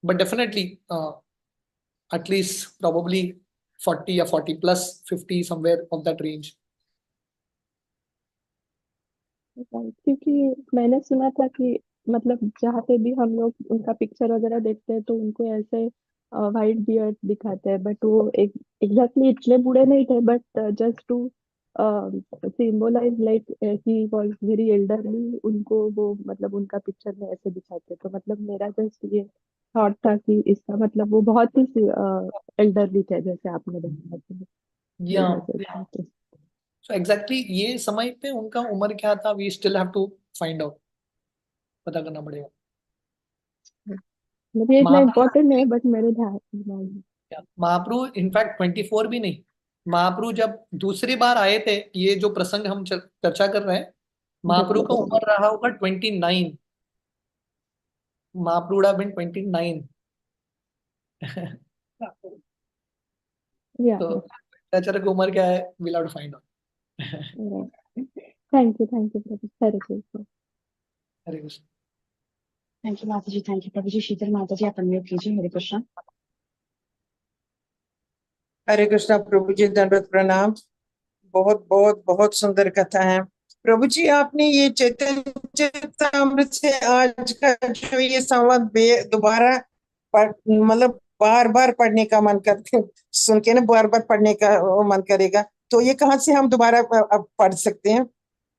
But definitely at least probably 40 or 40 plus 50 somewhere of that range. क्योंकि मैंने सुना था कि, मतलब जहाँ पे भी हम लोग उनका पिक्चर वगैरह देखते हैं तो उनको ऐसे वाइट बियर्ड दिखाते हैं, बट वो एक एग्जैक्टली इतने बूढ़े नहीं थे, but just to symbolise like he was very elderly, उनको वो मतलब उनका पिक्चर में ऐसे दिखाते, तो मतलब मेरा जस्ट ये थॉट था कि इसका मतलब वो बहुत ही एल्डरली थे, जैसे आपने बताया, तो ये Yeah. वजह से। So exactly ये समय पे उनका उम्र क्या था, we still have to find out, पता करना पड़ेगा। मतलब ये इतना महाप्रभु इम्पोर्टेंट नहीं है, बट मेरे ध्यान दिमाग में। महाप्रभु इनफैक्ट 24 भी नहीं। महाप्रभु जब दूसरी बार आए थे, ये जो प्रसंग हम चर्चा कर रहे हैं, महाप्रभु का उम्र रहा होगा 29। महाप्रभु would have been 29। या तो आचार्य की उम्र क्या है, we'll have to find out। Thank you Prabhu. Hare Krishna. Hare Krishna. Thank you माता जी। थैंक यू प्रभु जी। शीतल माता जी, आप अनम्यूट कीजिए। हरे कृष्णा। हरे कृष्णा प्रभु जी, दंडवत प्रणाम। बहुत बहुत बहुत सुंदर कथा है प्रभु जी। आपने ये चैतन्य चरितामृत से आज का जो ये संवाद दोबारा मतलब बार बार पढ़ने का मन करते, सुन के ना बार बार पढ़ने का वो मन करेगा। तो ये कहाँ से हम दोबारा अब पढ़ सकते हैं?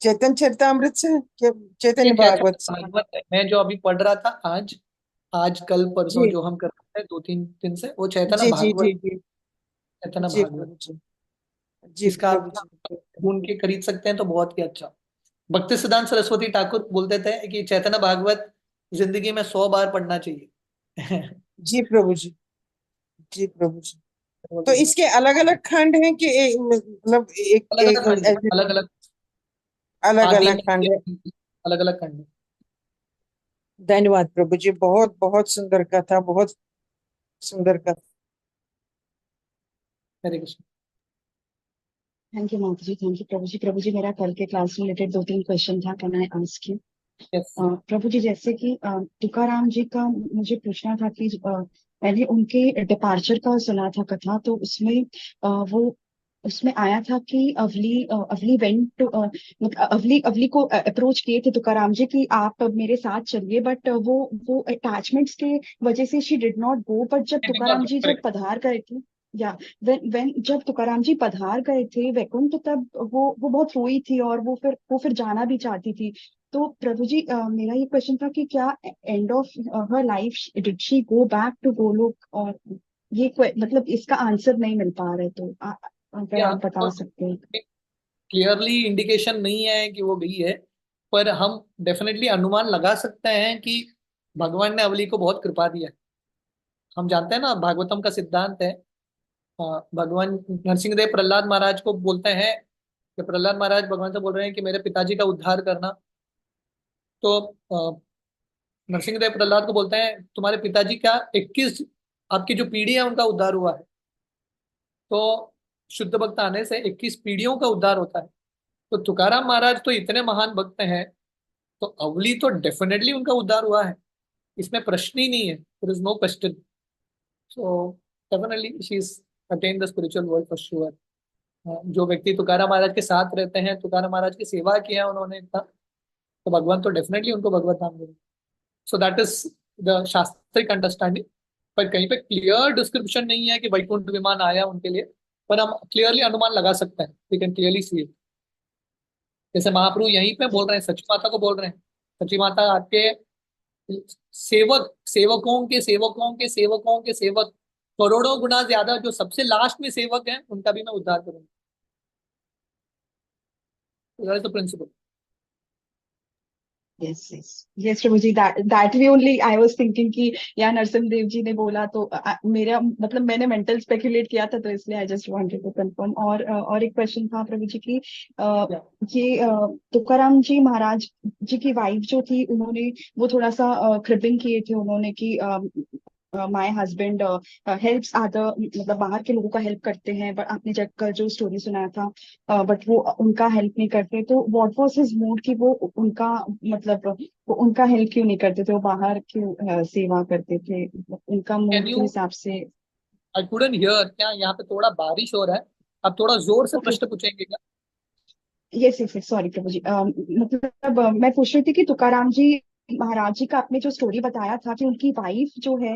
चैतन्य चरितामृत से कि चैतन्य भागवत से? भागवत मैं जो अभी पढ़ रहा था, आज आज कल परसों जी जो हम कर रहे हैं 2-3 दिन से, वो चैतन्य जी जी भागवत। जी जी चैतन्य जी भागवत, प्रभु जी। जी इसका प्रभु आप जी। ढूंढ के खरीद सकते हैं तो बहुत ही अच्छा। भक्ति सिद्धांत सरस्वती ठाकुर बोलते थे कि चैतन्य भागवत जिंदगी में 100 बार पढ़ना चाहिए। जी प्रभु जी। जी प्रभु जी। तो इसके अलग अलग खंड हैं कि मतलब अलग अलग खंड, अलग अलग अलग आदि अलग खंड है? में अलग अलग खंड। धन्यवाद प्रभु जी, बहुत बहुत सुंदर कथा, बहुत सुंदर कथा। हरे कृष्ण। थैंक यू माता जी, थैंक यू प्रभु जी। प्रभु जी, मेरा कल के क्लास रिलेटेड 2-3 क्वेश्चन था, can I ask you? Yes. प्रभु जी, जैसे कि तुकाराम जी का मुझे पूछना था कि मैंने उनके डिपार्चर का सुना था कथा, तो उसमें वो उसमें आया था कि अवली वेंट टू अवली को अप्रोच किए थे तुकाराम जी कि आप मेरे साथ चलिए, बट वो अटैचमेंट्स के वजह से she did not go. But जब तुकाराम जी जब करेक्ट। पधार गए थे, या वेन जब तुकाराम जी पधार गए थे वैकुंठ, तब वो बहुत रोई थी और वो फिर जाना भी चाहती थी। तो प्रभु जी, मेरा ये क्वेश्चन था कि क्या end of her life did she go back to Golok? और मतलब इसका आंसर नहीं मिल पा रहा है, तो अगर या आप बता सकते हैं। क्लियरली इंडिकेशन नहीं है कि वो गई है, पर हम डेफिनेटली अनुमान लगा सकते हैं कि भगवान ने अवली को बहुत कृपा दिया है। हम जानते हैं ना, भागवतम का सिद्धांत है, भगवान नरसिंहदेव प्रहलाद महाराज को बोलते हैं कि प्रहलाद महाराज भगवान से बोल रहे हैं कि मेरे पिताजी का उद्धार करना। तो नरसिंहदेव प्रहलाद को बोलते हैं तुम्हारे पिताजी का 21 आपकी जो पीढ़ी है उनका उद्धार हुआ है। तो शुद्ध भक्त आने से 21 पीढ़ियों का उद्धार होता है। तो तुकाराम महाराज तो इतने महान भक्त हैं, तो अवली तो डेफिनेटली उनका उद्धार हुआ है, इसमें प्रश्न ही नहीं है, there is no question. So definitely she is attain the spiritual world for sure. जो व्यक्ति तुकाराम महाराज के साथ रहते हैं, तुकाराम महाराज की सेवा किया उन्होंने इतना, तो भगवान तो डेफिनेटली उनको भगवत धाम देंगे। सो दैट इज द शास्त्रिक अंडरस्टैंडिंग। पर कहीं पे क्लियर डिस्क्रिप्शन नहीं है कि वैकुंठ विमान आया उनके लिए, पर हम क्लियरली अनुमान लगा सकते हैं, we can clearly see it. जैसे महाप्रभु यहीं पे बोल रहे हैं, सची माता को बोल रहे हैं, सची माता आपके सेवक सेवकों के सेवकों के सेवकों के सेवक करोड़ों गुना ज्यादा, जो सबसे लास्ट में सेवक हैं उनका भी मैं उद्धार करूंगा। That is the principle. Yes yes yes Prabhu ji, that we only I was thinking कि या नरसिंह जी ने बोला तो मेरा मतलब मैंने मेंटल स्पेकुलेट किया था, तो इसलिए I just wanted to confirm. और एक क्वेश्चन था प्रभु जी की, ये तुकाराम जी महाराज जी की वाइफ जो थी, उन्होंने वो थोड़ा सा क्रिपिंग किए थे उन्होंने कि माय हस्बैंड हेल्प्स अदर, मतलब बाहर के लोगों का हेल्प करते हैं, बट आपने जब कल जो स्टोरी सुनाया था बट वो उनका हेल्प नहीं करते, तो व्हाट वाज हिज मूड कि वो उनका मतलब वो उनका हेल्प क्यों नहीं करते थे, वो बाहर क्यों सेवा करते थे, मतलब उनका कैन मूड के यू, हिसाब से। आई कुडंट हियर, क्या यहाँ पे थोड़ा बारिश हो रहा है? आप थोड़ा जोर से ओके, प्रश्न पूछेंगे क्या? यस यस यस, सॉरी प्रभु जी। मतलब मैं पूछ रही थी कि तुकाराम जी महाराज जी का आपने जो स्टोरी बताया था कि उनकी वाइफ जो है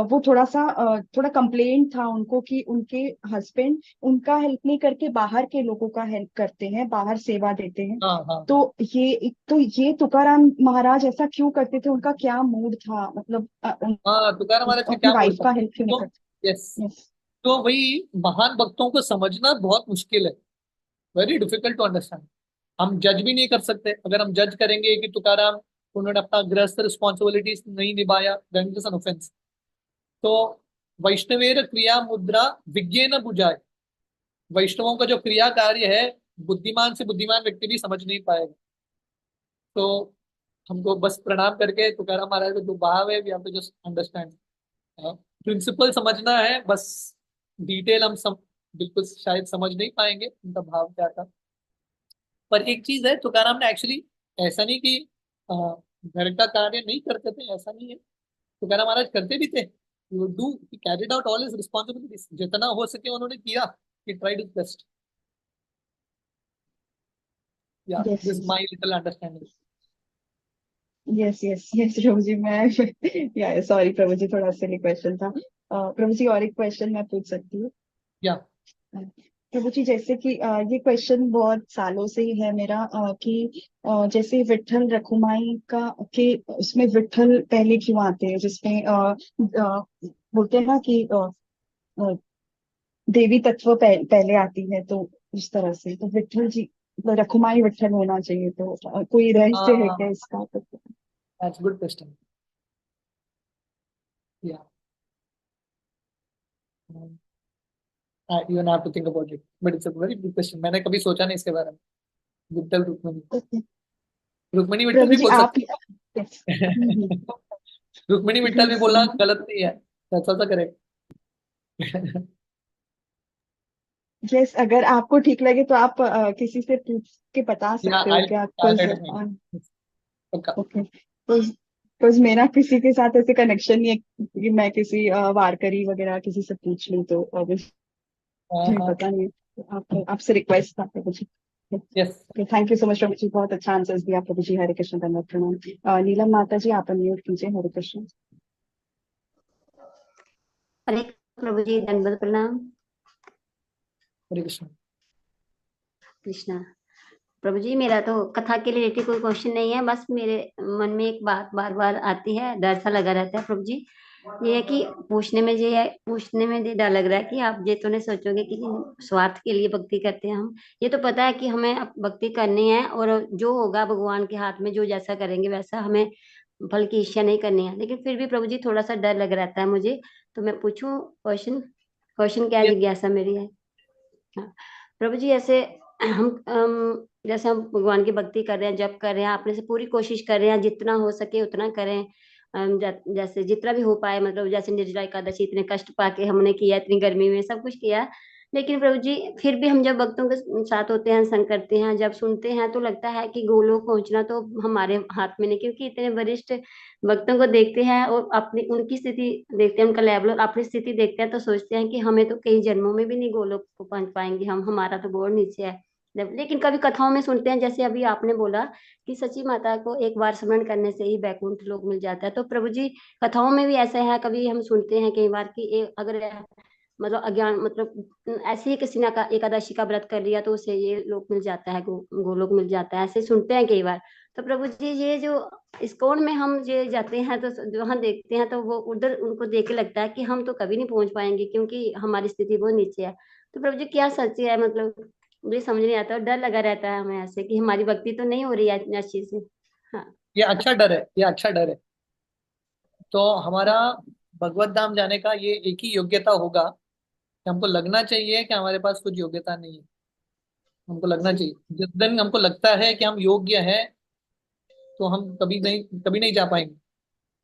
वो थोड़ा कंप्लेंट था उनको कि उनके हस्बैंड उनका हेल्प नहीं करके बाहर के लोगों का हेल्प करते हैं, बाहर सेवा देते हैं। हाँ हाँ तो हाँ। ये तुकाराम महाराज ऐसा क्यों करते थे? उनका क्या मूड था, मतलब हाँ, तुकाराम महाराज का अपनी क्या मूड वाइफ था? का हेल्प क्यों नहीं तो करते? यस, यस तो वही महान भक्तों को समझना बहुत मुश्किल है, वेरी डिफिकल्ट टू अंडरस्टैंड। हम जज भी नहीं कर सकते। अगर हम जज करेंगे कि तुकाराम उन्होंने अपना गृहस्थ रिस्पॉन्सिबिलिटीज नहीं निभाया, then it is an offence. तो वैष्णवेर क्रिया मुद्रा विज्ञेन बुझाए, वैष्णवों का जो क्रिया कार्य है, बुद्धिमान से बुद्धिमान व्यक्ति भी समझ नहीं पाएगा। तो हमको बस प्रणाम करके तुकाराम महाराज का जो भाव है, we have to just understand, principle समझना है बस। डिटेल हम बिल्कुल शायद समझ नहीं पाएंगे उनका भाव क्या था। पर एक चीज है, तुकाराम ने एक्चुअली ऐसा नहीं कि घर का कार्य नहीं करते थे, ऐसा नहीं है। तुकाराम महाराज करते भी थे, you do carried out all his responsibilities, जितना हो सके उन्होंने किया, ही ट्राइड हिज बेस्ट। या yes this my little understanding. Yes yes yes प्रभु जी, मैं या सॉरी प्रभु जी, थोड़ा सिली क्वेश्चन था। प्रभु जी, और एक क्वेश्चन मैं पूछ सकती हूँ? या प्रभु जी, जैसे कि ये क्वेश्चन बहुत सालों से ही है मेरा, कि जैसे विट्ठल रखुमाई का के उसमें विट्ठल पहले क्यों आते हैं, जिसमें बोलते हैं ना कि अ, देवी तत्व पहले आती है, तो इस तरह से तो विट्ठल जी मतलब रखुमाई विट्ठल होना चाहिए, तो कोई रहस्य है क्या इसका? तो that's good question. Yeah you have to think about it, but it's a very good question, मैंने कभी सोचा नहीं इसके बारे में। विट्ठल रुक्मिणी, रुक्मिणी विट्ठल प्रभु भी जी बोल आप सकते yes. हैं। रुक्मिणी विट्ठल भी Yes. बोलना गलत नहीं है, दैट्स आल्सो करेक्ट। यस, अगर आपको ठीक लगे तो आप किसी से पूछ के बता या सकते हो आई क्या? let him know. पक्का। ओके, बिकॉज मेरा किसी के साथ ऐसे कनेक्शन नहीं है कि मैं किसी वारकरी वगैरह किसी से पूछ लूँ, तो ऑब्वियसली हाँ पता नहीं। तो आप आपसे रिक्वेस्ट था प्रभु जी। Yes. Thank you so much प्रभु जी, बहुत अच्छा आंसर्स दिया प्रभु जी। हरे कृष्ण, धन्यवाद, प्रणाम। नीलम माता जी, आप अनम्यूट कीजिए। हरे कृष्ण। हरे प्रभु जी, दंडवत प्रणाम। हरे कृष्ण। कृष्णा प्रभु जी, मेरा तो कथा के रिलेटेड कोई क्वेश्चन नहीं है, बस मेरे मन में एक बात बार बार आती है, डर सा लगा रहता है प्रभु जी। ये है कि पूछने में ये डर लग रहा है कि आप ये तो नहीं सोचोगे कि स्वार्थ के लिए भक्ति करते हैं हम। ये तो पता है कि हमें अब भक्ति करनी है, और जो होगा भगवान के हाथ में, जो जैसा करेंगे वैसा, हमें फल की इच्छा नहीं करनी है। लेकिन फिर भी प्रभु जी थोड़ा सा डर लग रहता है मुझे। तो मैं पूछूं क्वेश्चन? क्वेश्चन क्या Yes. जिज्ञासा मेरी है। हाँ, प्रभु जी, ऐसे जैसे हम भगवान की भक्ति कर रहे हैं, जप कर रहे हैं, अपने से पूरी कोशिश कर रहे हैं, जितना हो सके उतना करें। जैसे जितना भी हो पाए, मतलब जैसे निर्जला एकादशी इतने कष्ट पाके हमने किया, इतनी गर्मी में सब कुछ किया। लेकिन प्रभु जी, फिर भी हम जब भक्तों के साथ होते हैं, संग करते हैं, जब सुनते हैं तो लगता है कि गोलोक पहुंचना तो हमारे हाथ में नहीं, क्योंकि इतने वरिष्ठ भक्तों को देखते हैं और अपनी उनकी स्थिति देखते हैं, उनका लेवल और अपनी स्थिति देखते हैं, तो सोचते हैं कि हमें तो कई जन्मों में भी नहीं गोलोक को पहुंच पाएंगे, हमारा तो बहुत नीचे है। लेकिन कभी कथाओं में सुनते हैं, जैसे अभी आपने बोला कि सची माता को एक बार स्मरण करने से ही बैकुंठ लोक मिल जाता है, तो प्रभु जी कथाओं में भी ऐसा है, कभी हम सुनते हैं कई बार कि अगर मतलब अज्ञान, मतलब ऐसे ही किसी ने एकादशी का व्रत कर लिया तो उसे ये लोक मिल जाता है, गोलोक मिल जाता है, ऐसे सुनते हैं कई बार। तो प्रभु जी, ये जो इस्कॉन में हम ये जाते हैं तो वहां देखते हैं, तो वो उधर उनको देख के लगता है कि हम तो कभी नहीं पहुंच पाएंगे, क्योंकि हमारी स्थिति बहुत नीचे है। तो प्रभु जी, क्या सच है? मतलब मुझे समझ नहीं आता, और डर लगा रहता है हमें ऐसे कि हमारी भक्ति तो नहीं हो रही है इतनी अच्छी से। हाँ। ये अच्छा डर है, ये अच्छा डर है। तो हमारा भगवत धाम जाने का ये एक ही योग्यता होगा कि हमको लगना चाहिए कि हमारे पास कुछ योग्यता नहीं है। हमको लगना जी चाहिए, जिस दिन हमको लगता है कि हम योग्य हैं, तो हम कभी नहीं जा पाएंगे।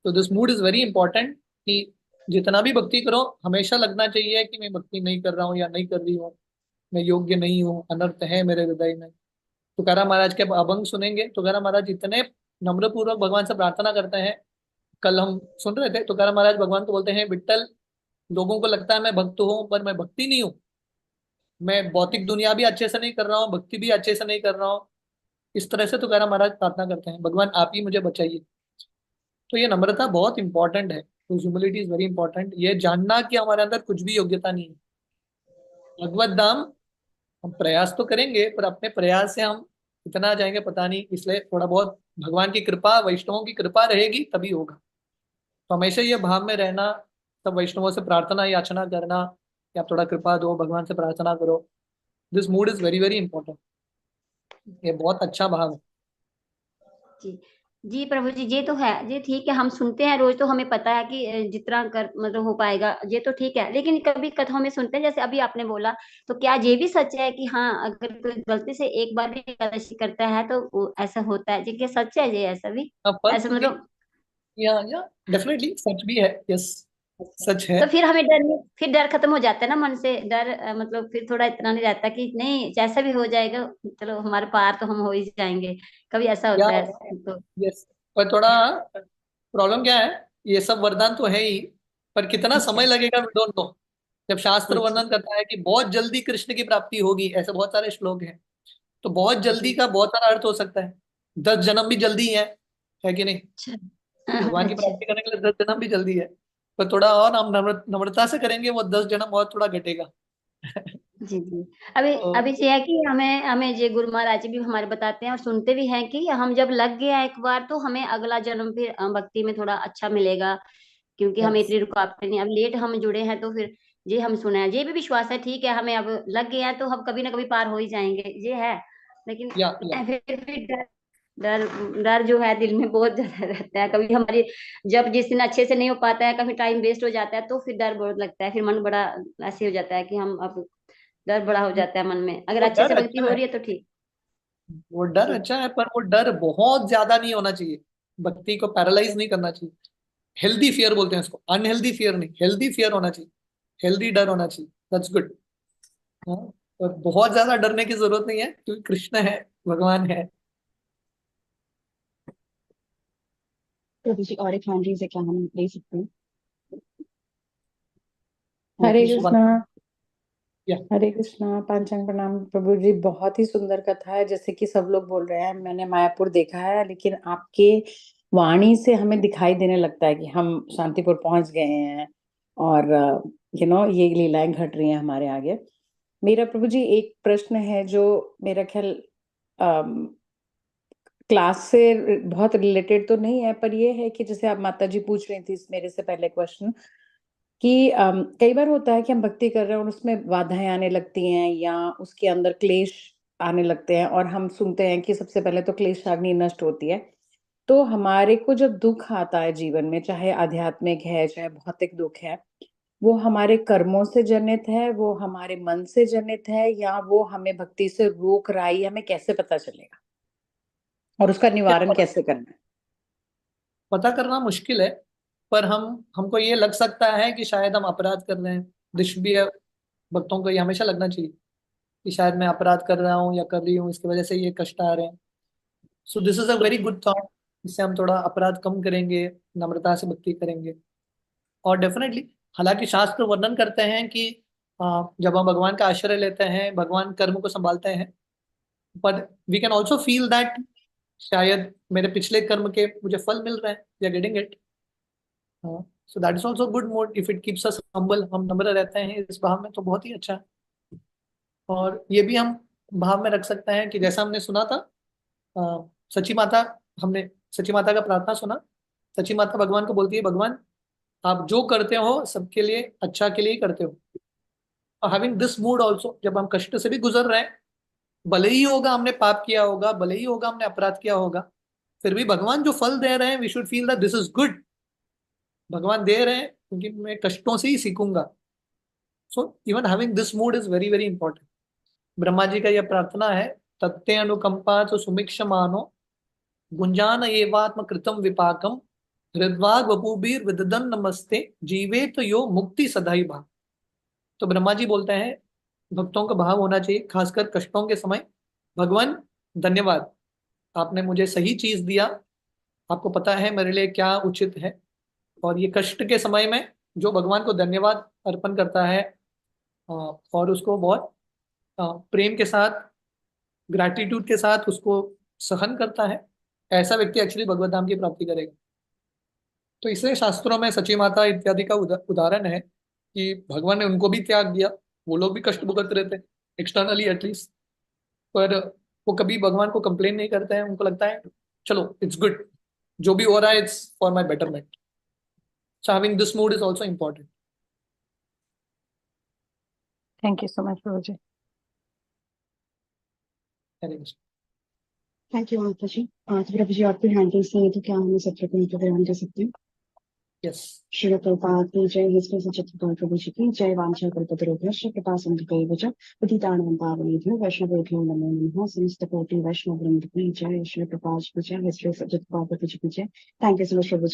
तो this mood is very important कि जितना भी भक्ति करो, हमेशा लगना चाहिए कि मैं भक्ति नहीं कर रहा हूँ या नहीं कर रही हूँ, मैं योग्य नहीं हूँ, अनर्थ है मेरे हृदय में। तुकाराम महाराज के अभंग सुनेंगे, तुकाराम महाराज इतने नम्र पूर्वक भगवान से प्रार्थना करते हैं। कल हम सुन रहे थे, तुकाराम महाराज भगवान को बोलते हैं, विट्ठल, लोगों को लगता है मैं भक्त हूँ, पर मैं भक्ति नहीं हूँ। मैं भौतिक दुनिया भी अच्छे से नहीं कर रहा हूँ, भक्ति भी अच्छे से नहीं कर रहा हूँ। इस तरह से तुकाराम महाराज प्रार्थना करते हैं, भगवान आप ही मुझे बचाइए। तो ये नम्रता बहुत इंपॉर्टेंट है। तो ह्यूमिलिटी इज वेरी इंपॉर्टेंट, ये जानना कि हमारे अंदर कुछ भी योग्यता नहीं है। भगवत धाम हम प्रयास तो करेंगे, पर अपने प्रयास से हम कितना जाएंगे पता नहीं, इसलिए थोड़ा बहुत भगवान की कृपा, वैष्णवों की कृपा रहेगी तभी होगा। तो हमेशा ये भाव में रहना, सब वैष्णवों से प्रार्थना याचना करना कि आप थोड़ा कृपा दो, भगवान से प्रार्थना करो। This mood is very very important. ये बहुत अच्छा भाव है। जी जी प्रभु जी, ये तो है, ये ठीक है, हम सुनते हैं रोज, तो हमें पता है कि जितना कर मतलब हो पाएगा, ये तो ठीक है। लेकिन कभी कथाओं में सुनते हैं, जैसे अभी आपने बोला, तो क्या ये भी सच है कि हाँ, अगर कोई गलती से एक बार भी एकादशी करता है तो ऐसा होता है? जी, क्या सच है ये? ऐसा भी, फर्स्ट ऐसा थिंग, मतलब? या डेफिनेटली सच भी है, यस, सच है। तो फिर हमें फिर डर खत्म हो जाता है ना मन से, डर मतलब फिर थोड़ा इतना नहीं रहता कि नहीं, जैसा भी हो जाएगा, चलो हमारे पार तो हम हो ही जाएंगे। कभी ऐसा या होता है तो? यस, पर थोड़ा प्रॉब्लम क्या है, ये सब वरदान तो है ही, पर कितना अच्छा समय लगेगा वी डोंट नो। जब शास्त्र अच्छा। वर्णन करता है कि बहुत जल्दी कृष्ण की प्राप्ति होगी, ऐसे बहुत सारे श्लोक हैं, तो बहुत जल्दी जी का बहुत सारा अर्थ हो सकता है। 10 जन्म भी जल्दी है कि नहीं? अच्छा। भगवान की अच्छा प्राप्ति करने के लिए 10 जन्म भी जल्दी है, पर थोड़ा और हम नम्रता से करेंगे, वो 10 जन्म और थोड़ा घटेगा। जी जी। अभी तो अभी ये है कि हमें हमें ये गुरु महाराज जी भी हमारे बताते हैं और सुनते भी हैं कि हम जब लग गया एक बार, तो हमें अगला जन्म फिर भक्ति में थोड़ा अच्छा मिलेगा, क्योंकि हमें यस, इतनी रुकावटें नहीं, अब लेट हम जुड़े हैं, तो फिर ये हम सुने हैं, ये भी विश्वास है, ठीक है, हमें अब लग गए हैं तो हम कभी ना कभी पार हो ही जाएंगे, ये है। लेकिन या फिर भी डर डर डर जो है दिल में बहुत ज्यादा रहता है। कभी हमारी जब जिस दिन अच्छे से नहीं हो पाता है, कभी टाइम वेस्ट हो जाता है, तो फिर डर बहुत लगता है, फिर मन बड़ा ऐसे हो जाता है कि हम अब, डर बड़ा हो जाता है मन में। अगर वो अच्छे डर से भक्ति अच्छा हो है, रही है तो ठीक। वो डर जी अच्छा है, पर वो डर बहुत ज्यादा नहीं होना चाहिए। भक्ति को पैरालाइज नहीं करना चाहिए। हेल्दी फियर बोलते हैं इसको, अनहेल्दी फियर नहीं, हेल्दी फियर होना चाहिए, हेल्दी डर होना चाहिए, दैट्स गुड। और बहुत ज्यादा डरने की जरूरत नहीं है, क्योंकि कृष्ण है, भगवान है। प्रभु जी और एक हैंड रेज है, क्या हम ले सकते हैं? हरे कृष्ण कृष्णा। या हरे कृष्णा, पांचांग प्रणाम प्रभु जी। बहुत ही सुंदर कथा है, जैसे कि सब लोग बोल रहे हैं। मैंने मायापुर देखा है, लेकिन आपके वाणी से हमें दिखाई देने लगता है कि हम शांतिपुर पहुंच गए हैं और ये लीलाएं घट रही हैं हमारे आगे। मेरा प्रभु जी एक प्रश्न है जो मेरा ख्याल क्लास से बहुत रिलेटेड तो नहीं है, पर ये है कि जैसे आप माता जी पूछ रही थी मेरे से पहले क्वेश्चन कि कई बार होता है कि हम भक्ति कर रहे हैं और उसमें बाधाएं आने लगती हैं या उसके अंदर क्लेश आने लगते हैं, और हम सुनते हैं कि सबसे पहले तो क्लेशाग्नि नष्ट होती है। तो हमारे को जब दुख आता है जीवन में, चाहे आध्यात्मिक है चाहे भौतिक दुख है, वो हमारे कर्मों से जनित है, वो हमारे मन से जनित है, या वो हमें भक्ति से रोक रहा है, हमें कैसे पता चलेगा और उसका निवारण कैसे करना है? पता करना मुश्किल है, पर हमको ये लग सकता है कि शायद हम अपराध कर रहे हैं। दिस भी भक्तों को ये हमेशा लगना चाहिए कि शायद मैं अपराध कर रहा हूँ या कर रही हूँ, इसकी वजह से ये कष्ट आ रहे हैं। So this is a very good thought. इससे हम थोड़ा अपराध कम करेंगे, नम्रता से भक्ति करेंगे। और डेफिनेटली, हालांकि शास्त्र वर्णन करते हैं कि जब हम भगवान का आश्रय लेते हैं, भगवान कर्म को संभालते हैं, but we can also feel that शायद मेरे पिछले कर्म के मुझे फल मिल रहे हैं, we are getting it. So that is also good mode if it keeps us humble. हम नम्र रहते हैं इस भाव में, तो बहुत ही अच्छा है। और ये भी हम भाव में रख सकते हैं कि जैसा हमने सुना था, सची माता, हमने सची माता का प्रार्थना सुना। सची माता भगवान को बोलती है, भगवान आप जो करते हो सबके लिए अच्छा के लिए ही करते हो। हैविंग दिस मूड ऑल्सो, जब हम कष्ट से भी गुजर रहे हैं, भले ही होगा हमने पाप किया होगा, भले ही होगा हमने अपराध किया होगा, फिर भी भगवान जो फल दे रहे हैं, we should feel that this is good. भगवान दे रहे हैं क्योंकि मैं कष्टों से ही सीखूंगा। So even having this mood is very very important. Brahma ji का यह प्रार्थना है, तत्ते अनुकंपा तो सुमिक्ष मानो, गुंजान एवात्म कृतम विपाकम, हृद्वाग वपुबीर विददन नमस्ते, जीवे तो यो मुक्ति सदाई भाग। तो ब्रह्मा जी बोलते हैं, भक्तों का भाव होना चाहिए खासकर कष्टों के समय, भगवान धन्यवाद, आपने मुझे सही चीज दिया, आपको पता है मेरे लिए क्या उचित है। और ये कष्ट के समय में जो भगवान को धन्यवाद अर्पण करता है और उसको बहुत प्रेम के साथ, ग्रैटिट्यूड के साथ उसको सहन करता है, ऐसा व्यक्ति एक्चुअली भगवत धाम की प्राप्ति करेगा। तो इसलिए शास्त्रों में सची माता इत्यादि का उदाहरण है कि भगवान ने उनको भी त्याग दिया। वो लोग भी कष्ट भुगत रहे थे, एक्सटर्नली एटलीस्ट, पर वो कभी भगवान को कंप्लेन नहीं करते हैं। उनको लगता है चलो इट्स गुड, जो भी हो रहा है it's for my betterment. So having this mood is also important. Thank you so much Prabhu ji. Thank you माता जी। तो प्रभु जी और कोई हैंड रेज नहीं है, तो क्या हम इस सत्र को ग्रहण कर सकते हैं? यस। श्री प्रभुपाद की जय। हिस्ट्री सचित प्रभु जी की जय। वांछा कल्पतरुभ्यश्च कृपा सिंधुभ्यैव च पतितानां पावनेभ्यो वैष्णवेभ्यो नमो नमः। समस्त कोटि वैष्णव वृंद की जय। श्री प्रभुपाद की जय। हिस्ट्री सचित प्रभु जी की जय। Thank you so much Prabhu ji.